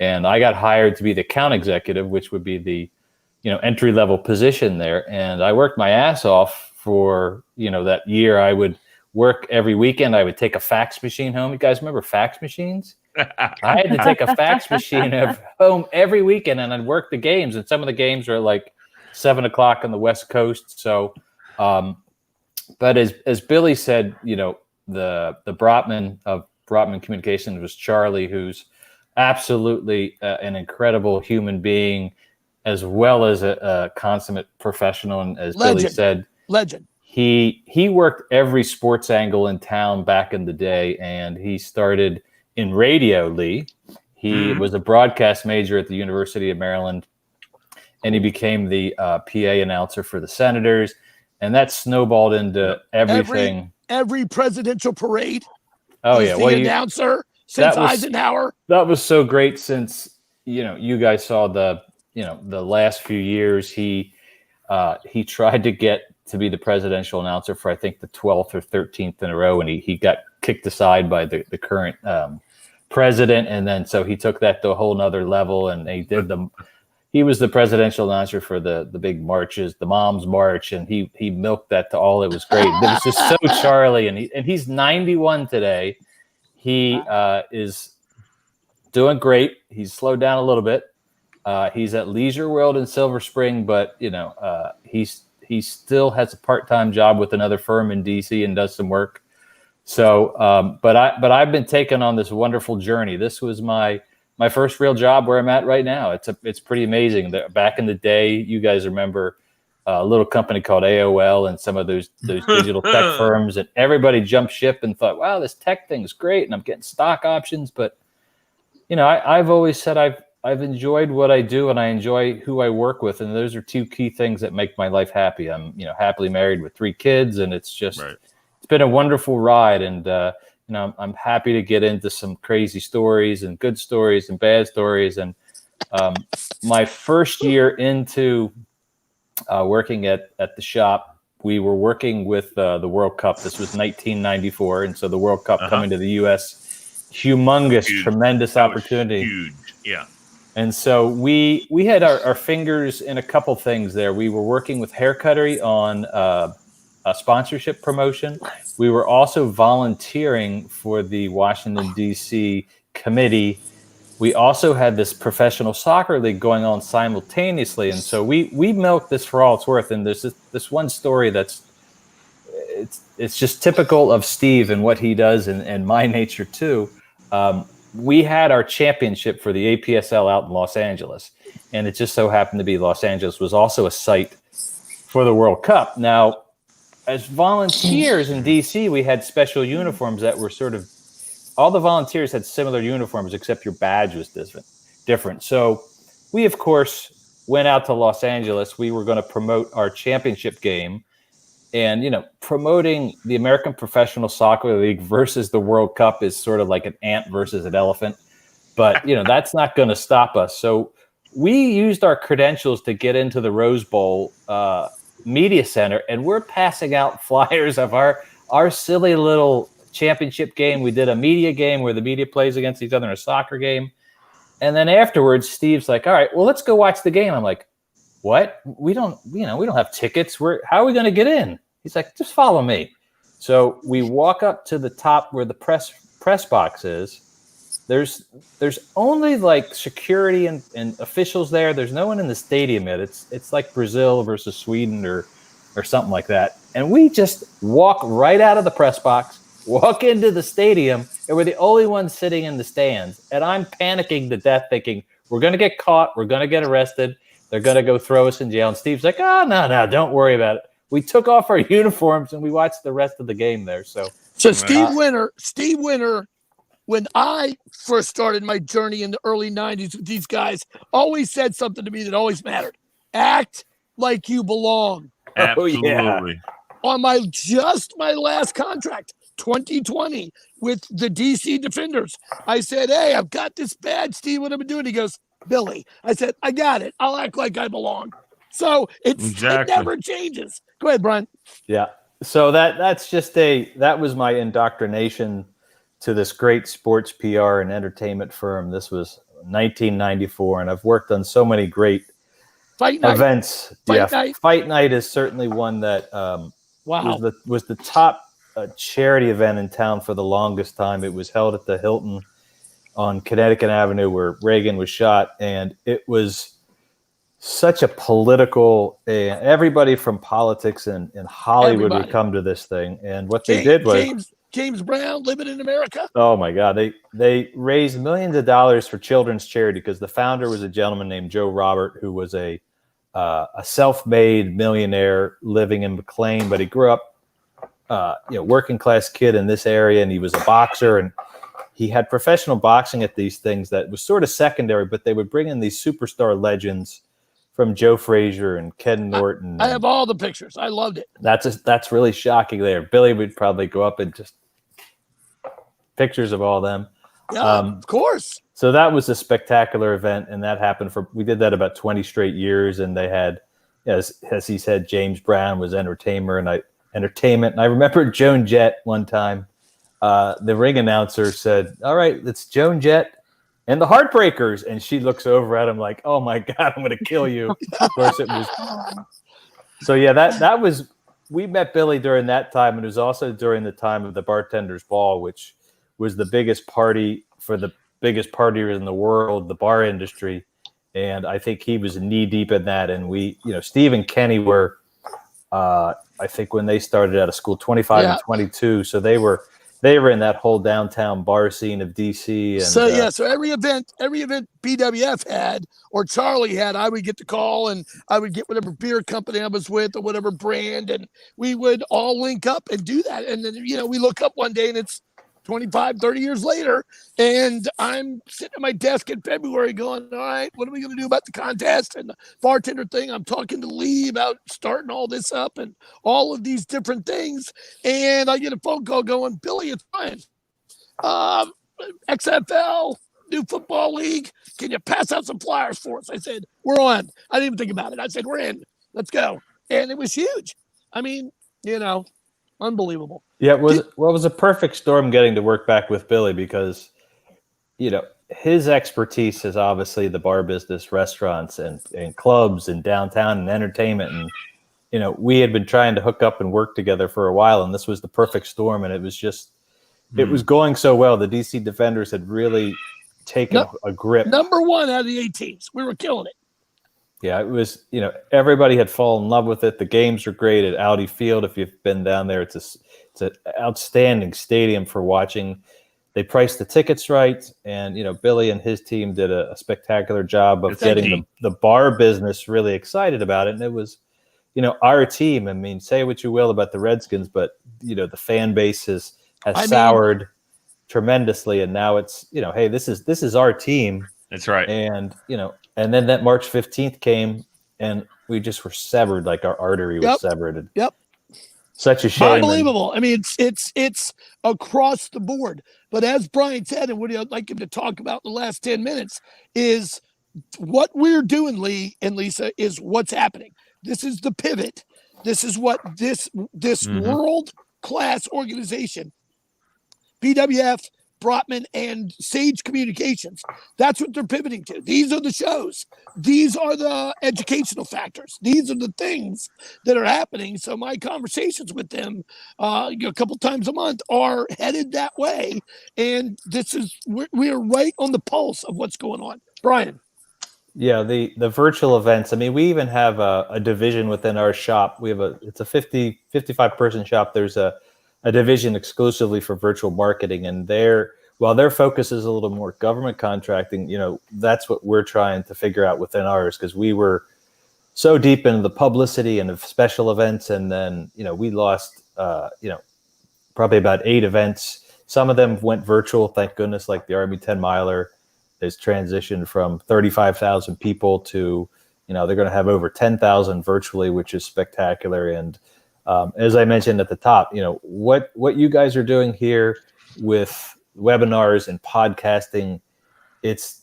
And I got hired to be the account executive, which would be the entry level position there. And I worked my ass off for that year. I would work every weekend. I would take a fax machine home. You guys remember fax machines? I had to take a fax machine home every weekend, and I'd work the games. And some of the games are like 7 o'clock on the West Coast. So, but as Billy said, the Brotman of Brotman Communications was Charlie, who's absolutely an incredible human being, as well as a consummate professional. And as Billy said, legend. He worked every sports angle in town back in the day, and he started in radio, Lee. He was a broadcast major at the University of Maryland, and he became the PA announcer for the Senators, and that snowballed into everything. Every presidential parade. Oh yeah, the announcer since Eisenhower. That was so great since you guys saw the last few years. He tried to get to be the presidential announcer for I think the 12th or 13th in a row, and he got kicked aside by the current president, and then so he took that to a whole nother level, and he was the presidential announcer for the big marches, the Moms March, and he milked that to all it was great. It was just so Charlie, and he's 91 today. He is doing great. He's slowed down a little bit. He's at Leisure World in Silver Spring, but he still has a part-time job with another firm in DC and does some work. So, but I've been taken on this wonderful journey. This was my first real job where I'm at right now. It's pretty amazing. Back in the day, you guys remember a little company called AOL and some of those digital tech firms, and everybody jumped ship and thought, wow, this tech thing is great, and I'm getting stock options. But I've always said I've enjoyed what I do, and I enjoy who I work with, and those are 2 key things that make my life happy. I'm happily married with 3 kids, and it's just it's been a wonderful ride, and I'm happy to get into some crazy stories and good stories and bad stories. And my first year into working at the shop, we were working with the World Cup. This was 1994, and so the World Cup coming to the U.S., humongous, tremendous opportunity. Huge, yeah. And so we had our fingers in a couple things there. We were working with Hair Cuttery on a sponsorship promotion. We were also volunteering for the Washington, D.C. committee. We also had this professional soccer league going on simultaneously. And so we milked this for all it's worth. And there's this one story it's just typical of Steve and what he does and my nature too. We had our championship for the APSL out in Los Angeles. And it just so happened to be Los Angeles was also a site for the World Cup. Now, as volunteers in DC, we had special uniforms that were sort of, all the volunteers had similar uniforms, except your badge was different. So we, of course, went out to Los Angeles. We were going to promote our championship game, and, promoting the American Professional Soccer League versus the World Cup is sort of like an ant versus an elephant, but that's not going to stop us. So we used our credentials to get into the Rose Bowl, media center, and we're passing out flyers of our silly little championship game. We did a media game where the media plays against each other in a soccer game. And then afterwards, Steve's like, all right, well, let's go watch the game. I'm like, what? We don't have tickets. How are we going to get in? He's like, just follow me. So we walk up to the top where the press box is, There's only like security and officials there. There's no one in the stadium yet. It's like Brazil versus Sweden or something like that. And we just walk right out of the press box, walk into the stadium, and we're the only ones sitting in the stands. And I'm panicking to death, thinking we're going to get caught, we're going to get arrested, they're going to go throw us in jail. And Steve's like, "Oh, no, don't worry about it." We took off our uniforms and we watched the rest of the game there. So Steve Winter, when I first started my journey in the early 90s with these guys, always said something to me that always mattered. Act like you belong. Absolutely. Yeah. On my last contract, 2020, with the DC Defenders, I said, "Hey, I've got this badge, Steve, what am I doing?" He goes, "Billy." I said, "I got it. I'll act like I belong." So it never changes. Go ahead, Brian. Yeah. So that was my indoctrination to this great sports PR and entertainment firm. This was 1994, and I've worked on so many great events. Fight Night is certainly one that was the top charity event in town for the longest time. It was held at the Hilton on Connecticut Avenue where Reagan was shot, and it was such a political. Everybody from politics and Hollywood would come to this thing, and what they did was James Brown, Living in America. Oh my God! They raised millions of dollars for children's charity because the founder was a gentleman named Joe Robert, who was a self-made millionaire living in McLean, but he grew up, working class kid in this area, and he was a boxer, and he had professional boxing at these things that was sort of secondary, but they would bring in these superstar legends from Joe Frazier and Ken Norton. I have all the pictures. I loved it. That's really shocking there. Billy would probably go up and just pictures of all them. Yeah, of course. So that was a spectacular event, and that happened we did that about 20 straight years, and they had, as he said, James Brown was entertainment. And I remember Joan Jett one time, the ring announcer said, "All right, it's Joan Jett and the Heartbreakers," and she looks over at him like, "Oh my God, I'm going to kill you." Of course, it was. So yeah, that was. We met Billy during that time, and it was also during the time of the Bartenders Ball, which was the biggest party for the biggest partier in the world, the bar industry, and I think he was knee deep in that. And we, Steve and Kenny were, I think when they started out of school, 25 and 22, so they were in that whole downtown bar scene of DC. And, so every event BWF had or Charlie had, I would get the call and I would get whatever beer company I was with or whatever brand, and we would all link up and do that. And then, we look up one day and it's 25, 30 years later, and I'm sitting at my desk in February going, "All right, what are we going to do about the contest and the bartender thing?" I'm talking to Lee about starting all this up and all of these different things. And I get a phone call going, "Billy, it's fine. XFL, new football league. Can you pass out some flyers for us?" I said, "We're on." I didn't even think about it. I said, "We're in. Let's go." And it was huge. I mean, unbelievable. Yeah, it was a perfect storm getting to work back with Billy because, his expertise is obviously the bar business, restaurants and clubs and downtown and entertainment. And, we had been trying to hook up and work together for a while, and this was the perfect storm. And it was just, it was going so well. The DC Defenders had really taken a grip. Number one out of the 18s. We were killing it. Yeah, it was, everybody had fallen in love with it. The games are great at Audi Field. If you've been down there, it's an outstanding stadium for watching. They priced the tickets right, and Billy and his team did a spectacular job of getting the bar business really excited about it. And it was, our team. I mean, say what you will about the Redskins, but the fan base has soured tremendously, and now it's hey, this is our team. That's right. And and then that March 15th came, and we just were severed, like our artery was severed. Yep. Such a shame. Unbelievable. I mean, it's across the board. But as Brian said, and what I'd like him to talk about in the last 10 minutes, is what we're doing, Lee and Lisa, is what's happening. This is the pivot. This is what this world-class organization, BWF, Brotman and Sage Communications. That's what they're pivoting to. These are the shows. These are the educational factors. These are the things that are happening. So my conversations with them a couple times a month are headed that way. And we're right on the pulse of what's going on. Brian. Yeah, the virtual events. I mean, we even have a division within our shop. It's a 55 person shop. There's a division exclusively for virtual marketing, and while their focus is a little more government contracting, that's what we're trying to figure out within ours, because we were so deep into the publicity and the special events, and then we lost probably about 8 events. Some of them went virtual, thank goodness, like the Army 10 miler is transitioned from 35,000 people to they're going to have over 10,000 virtually, which is spectacular. And as I mentioned at the top, what you guys are doing here with webinars and podcasting, it's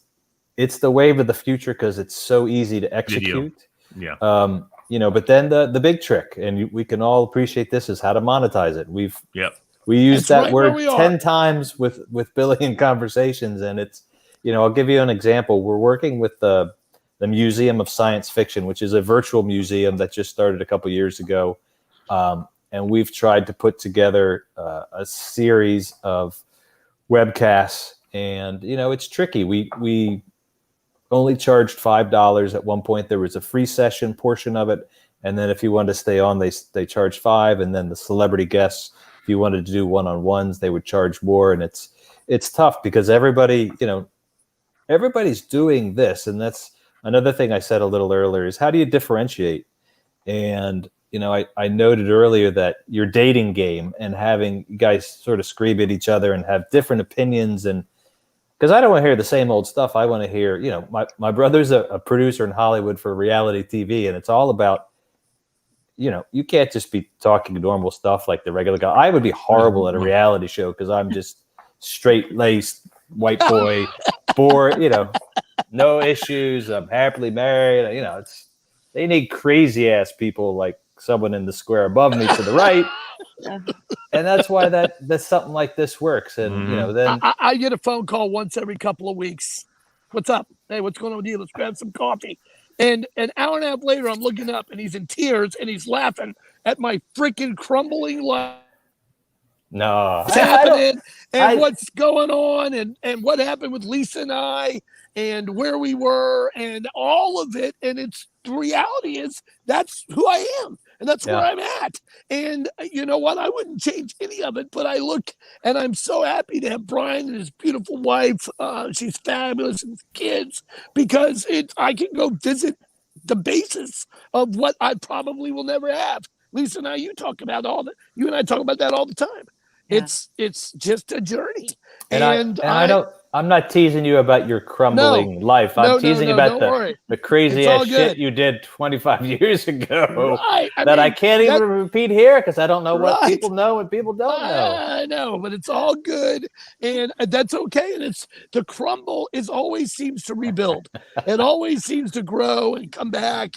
the wave of the future because it's so easy to execute. Video. Yeah. But then the big trick, and we can all appreciate this, is how to monetize it. We used that word 10 times with Billy in conversations, and it's I'll give you an example. We're working with the Museum of Science Fiction, which is a virtual museum that just started a couple years ago. And we've tried to put together a series of webcasts, and it's tricky. We only charged $5 at one point. There was a free session portion of it, and then if you wanted to stay on, they charged $5. And then the celebrity guests, if you wanted to do one-on-ones, they would charge more. And it's tough because everybody's doing this, and that's another thing I said a little earlier, is how do you differentiate? And I noted earlier that your dating game and having you guys sort of scream at each other and have different opinions, and because I don't want to hear the same old stuff. I want to hear, my brother's a producer in Hollywood for reality TV, and it's all about, you can't just be talking normal stuff like the regular guy. I would be horrible at a reality show because I'm just straight-laced white boy, bored, no issues. I'm happily married. They need crazy ass people like someone in the square above me to the right. And that's why that's something like this works. And then I get a phone call once every couple of weeks. What's up? Hey, what's going on with you? Let's grab some coffee. And an hour and a half later, I'm looking up and he's in tears and he's laughing at my freaking crumbling life. No, what's happening and what's going on and what happened with Lisa and I and where we were and all of it. And the reality is that's who I am and that's where I'm at. And you know what? I wouldn't change any of it, but I look and I'm so happy to have Brian and his beautiful wife. She's fabulous, and his kids, because I can go visit the basis of what I probably will never have. Lisa and I, you and I talk about that all the time. Yeah. It's just a journey. And I'm not teasing you about your crumbling life. I'm teasing about the crazy ass shit you did 25 years ago I can't even repeat here because I don't know what people know and people don't know. I know, but it's all good and that's okay. And the crumble always seems to rebuild. It always seems to grow and come back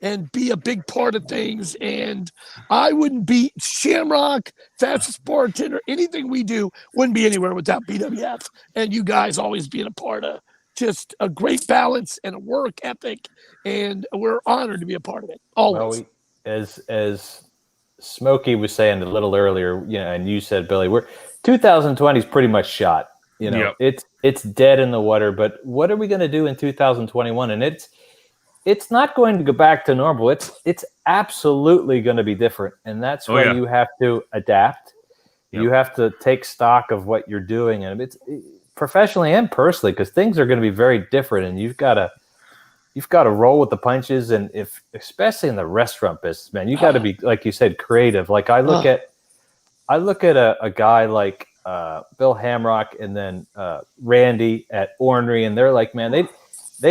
and be a big part of things. And I wouldn't be Shamrock, Fastest Bartender, anything we do wouldn't be anywhere without BWF. And you guys always being a part of just a great balance and a work ethic. And we're honored to be a part of it. Always. Well, as Smokey was saying a little earlier, and you said, Billy, 2020 is pretty much shot. It's dead in the water, but what are we going to do in 2021? And it's not going to go back to normal. It's absolutely going to be different. And that's where you have to adapt. Yep. You have to take stock of what you're doing, and it's professionally and personally, because things are going to be very different, and you've got to roll with the punches. And especially in the restaurant business, man, you got to be, like you said, creative. Like I look at a guy like Bill Hamrock and then Randy at Ornery, and they're like, man, they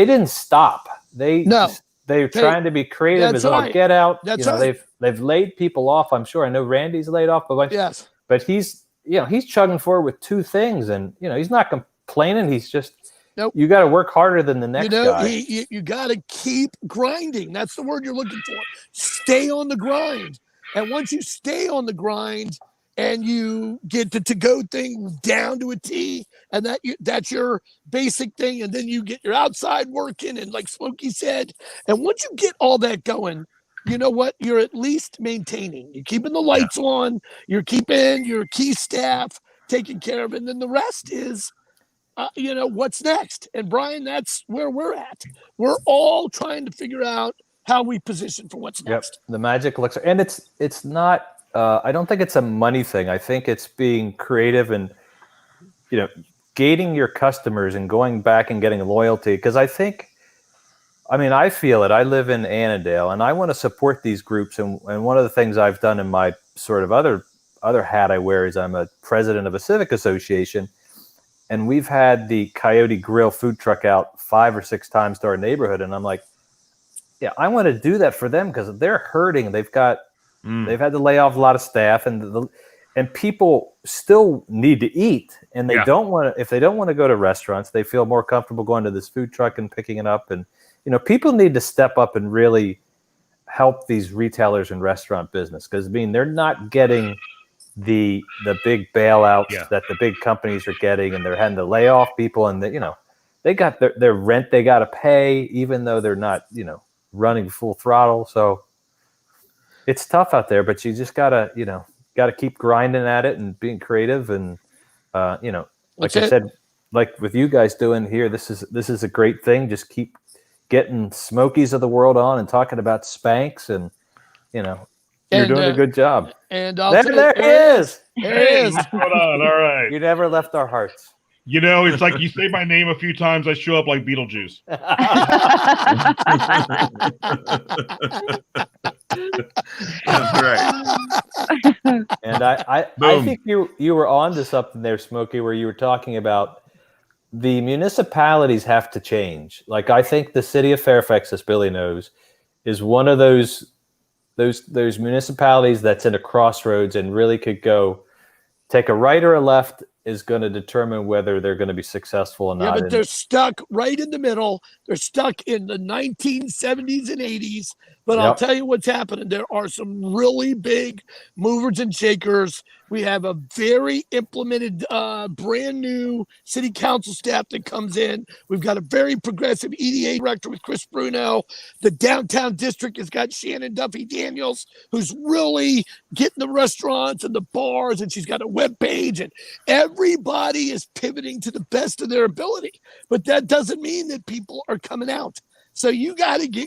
didn't stop. They're trying to be creative as all get out. They've laid people off. I'm sure. I know Randy's laid off a bunch. Yes, but he's chugging forward with 2 things, and he's not complaining. He's just you got to work harder than the next guy. You got to keep grinding. That's the word you're looking for. Stay on the grind, and once you stay on the grind, and you get the to-go thing down to a T, and that's your basic thing, and then you get your outside working, and like Smokey said, and once you get all that going, you know what? You're at least maintaining. You're keeping the lights on. You're keeping your key staff taken care of, and then the rest is, what's next? And Brian, that's where we're at. We're all trying to figure out how we position for what's next. The magic elixir, and it's not. I don't think it's a money thing. I think it's being creative and gating your customers and going back and getting loyalty. Because I feel it. I live in Annandale, and I want to support these groups. And one of the things I've done in my sort of other hat I wear is I'm a president of a civic association, and we've had the Coyote Grill food truck out 5 or 6 times to our neighborhood, and I'm like, yeah, I want to do that for them because they're hurting. They've had to lay off a lot of staff, and people still need to eat, and they don't want to. If they don't want to go to restaurants, they feel more comfortable going to this food truck and picking it up. And people need to step up and really help these retailers and restaurant business because they're not getting the big bailouts that the big companies are getting, and they're having to lay off people, and they got their rent they got to pay, even though they're not running full throttle. So it's tough out there, but you just gotta keep grinding at it and being creative, and like I said, like with you guys doing here, this is a great thing. Just keep getting Smokies of the world on and talking about Spanx, and you're doing a good job. And there he is. There he is. What's going on? All right. You never left our hearts. It's like you say my name a few times, I show up like Beetlejuice. That's right. And I think you were on to something there, Smokey, where you were talking about the municipalities have to change. Like, I think the city of Fairfax, as Billy knows, is one of those municipalities that's in a crossroads and really could go take a right or a left is going to determine whether they're going to be successful or not. Yeah, but they're stuck right in the middle. They're stuck in the 1970s and 80s. But I'll tell you what's happening. There are some really big movers and shakers. We have a very implemented, brand new city council staff that comes in. We've got a very progressive EDA director with Chris Bruno. The downtown district has got Shannon Duffy Daniels, who's really getting the restaurants and the bars, and she's got a webpage, and everybody is pivoting to the best of their ability. But that doesn't mean that people are coming out. So you got to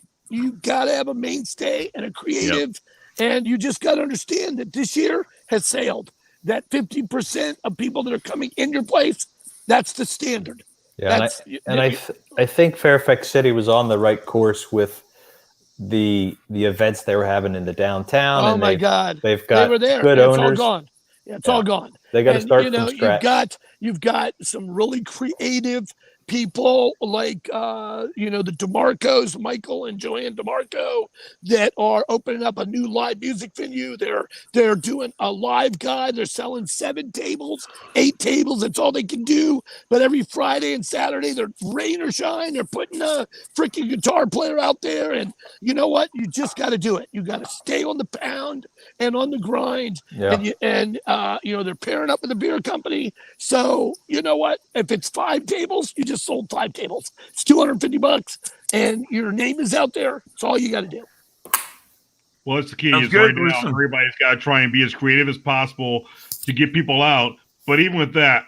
have a mainstay and a creative, and you just got to understand that this year has sailed. That 50% of people that are coming in your place, that's the standard. Yeah, I think Fairfax City was on the right course with the events they were having in the downtown. Oh my God, they were there. Good owners. It's all gone. Yeah, it's all gone. They got to start from scratch. You've got some really creative people like the DeMarcos, Michael and Joanne DeMarco, that are opening up a new live music venue. They're doing a live guide. They're selling 7 tables, 8 tables. That's all they can do. But every Friday and Saturday, they're rain or shine. They're putting a freaking guitar player out there. And you know what? You just got to do it. You got to stay on the pound and on the grind. Yeah. And they're pairing up with a beer company. So you know what? If it's 5 tables, you just sold 5 tables. It's $250, and your name is out there. It's all you got to do. Well, it's the key. Is right now, everybody's got to try and be as creative as possible to get people out. But even with that,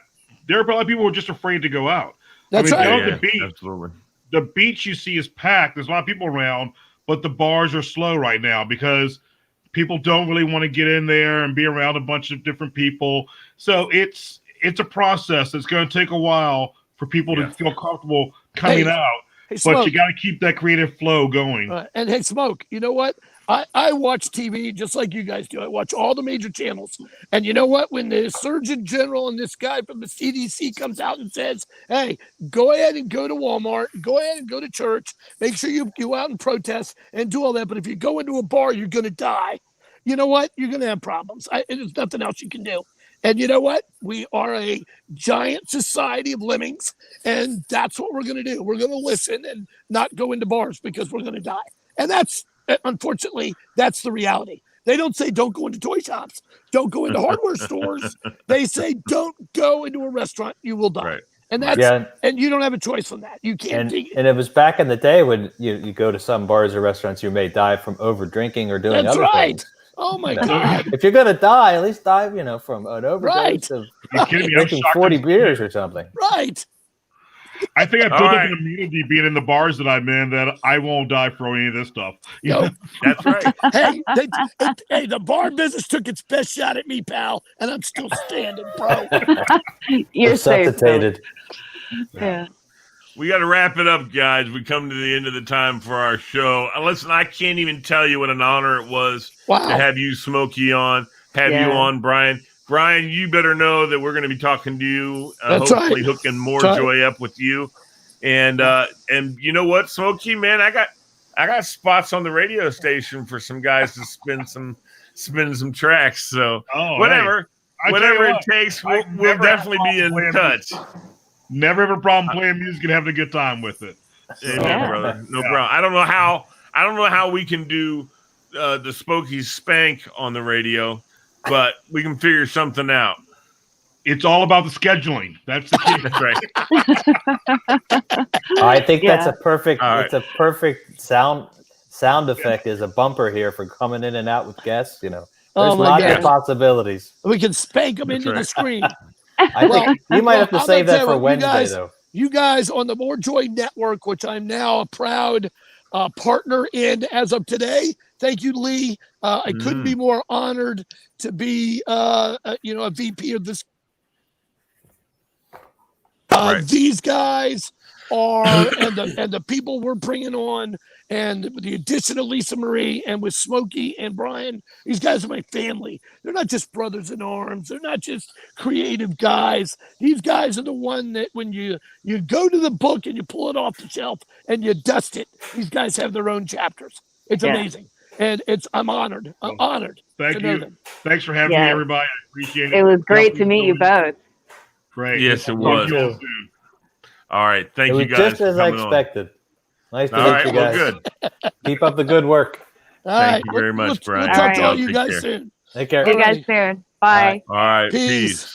there are a lot of people who are just afraid to go out. That's right. The beach, absolutely. The beach you see is packed. There's a lot of people around, but the bars are slow right now because people don't really want to get in there and be around a bunch of different people. So it's a process that's going to take a while for people to feel comfortable coming out. Hey, but you got to keep that creative flow going. And hey, Smoke, you know what? I watch TV just like you guys do. I watch all the major channels. And you know what? When the Surgeon General and this guy from the CDC comes out and says, hey, go ahead and go to Walmart, go ahead and go to church, make sure you go out and protest and do all that. But if you go into a bar, you're going to die. You know what? You're going to have problems. There's nothing else you can do. And you know what? We are a giant society of lemmings, and that's what we're going to do. We're going to listen and not go into bars because we're going to die. And unfortunately, that's the reality. They don't say don't go into toy shops, don't go into hardware stores. They say don't go into a restaurant, you will die. Right. And and you don't have a choice on that. You can't. And it was back in the day when you go to some bars or restaurants, you may die from over drinking or doing other things. Oh my God! If you're gonna die, at least die, from an overdose of drinking 40 beers or something. Right. I think I built up an immunity being in the bars that I'm in that I won't die from any of this stuff. That's right. Hey, the bar business took its best shot at me, pal, and I'm still standing, bro. You're resuscitated. Yeah. We got to wrap it up, guys. We come to the end of the time for our show. Listen, I can't even tell you what an honor it was to have you, Smokey, on, you on, Brian. Brian, you better know that we're going to be talking to you, hopefully hooking MoreJoy up with you. And you know what, Smokey, man, I got spots on the radio station for some guys to spin some tracks. So whatever it takes, we'll definitely be in touch. Never have a problem playing music and having a good time with it. Amen, brother. No problem. I don't know how we can do the Smokey's Spank on the radio, but we can figure something out. It's all about the scheduling. That's the key. That's right. I think that's a perfect. It's a perfect sound effect as a bumper here for coming in and out with guests. There's lots of possibilities. We can spank them into the screen. I think you might have to save that for Wednesday, though. You guys on the MoreJoy Network, which I'm now a proud partner in as of today. Thank you, Lee. I couldn't be more honored to be, a VP of this. These guys are, and the people we're bringing on, and with the addition of Lisa Marie and with Smokey and Brian, these guys are my family. They're not just brothers in arms. They're not just creative guys. These guys are the one that when you go to the book and you pull it off the shelf and you dust it, these guys have their own chapters. It's amazing. And I'm honored. I'm honored. Thank you. Thanks for having me, everybody. I appreciate it. It was great to meet you both. Great. Yes, it was. All right. Thank you guys. Just as I expected. Nice to meet you guys. Well, good. Keep up the good work. Thank you very much, Brian. We'll talk to all you guys soon. Take care. See you guys soon. Bye. All right. Peace.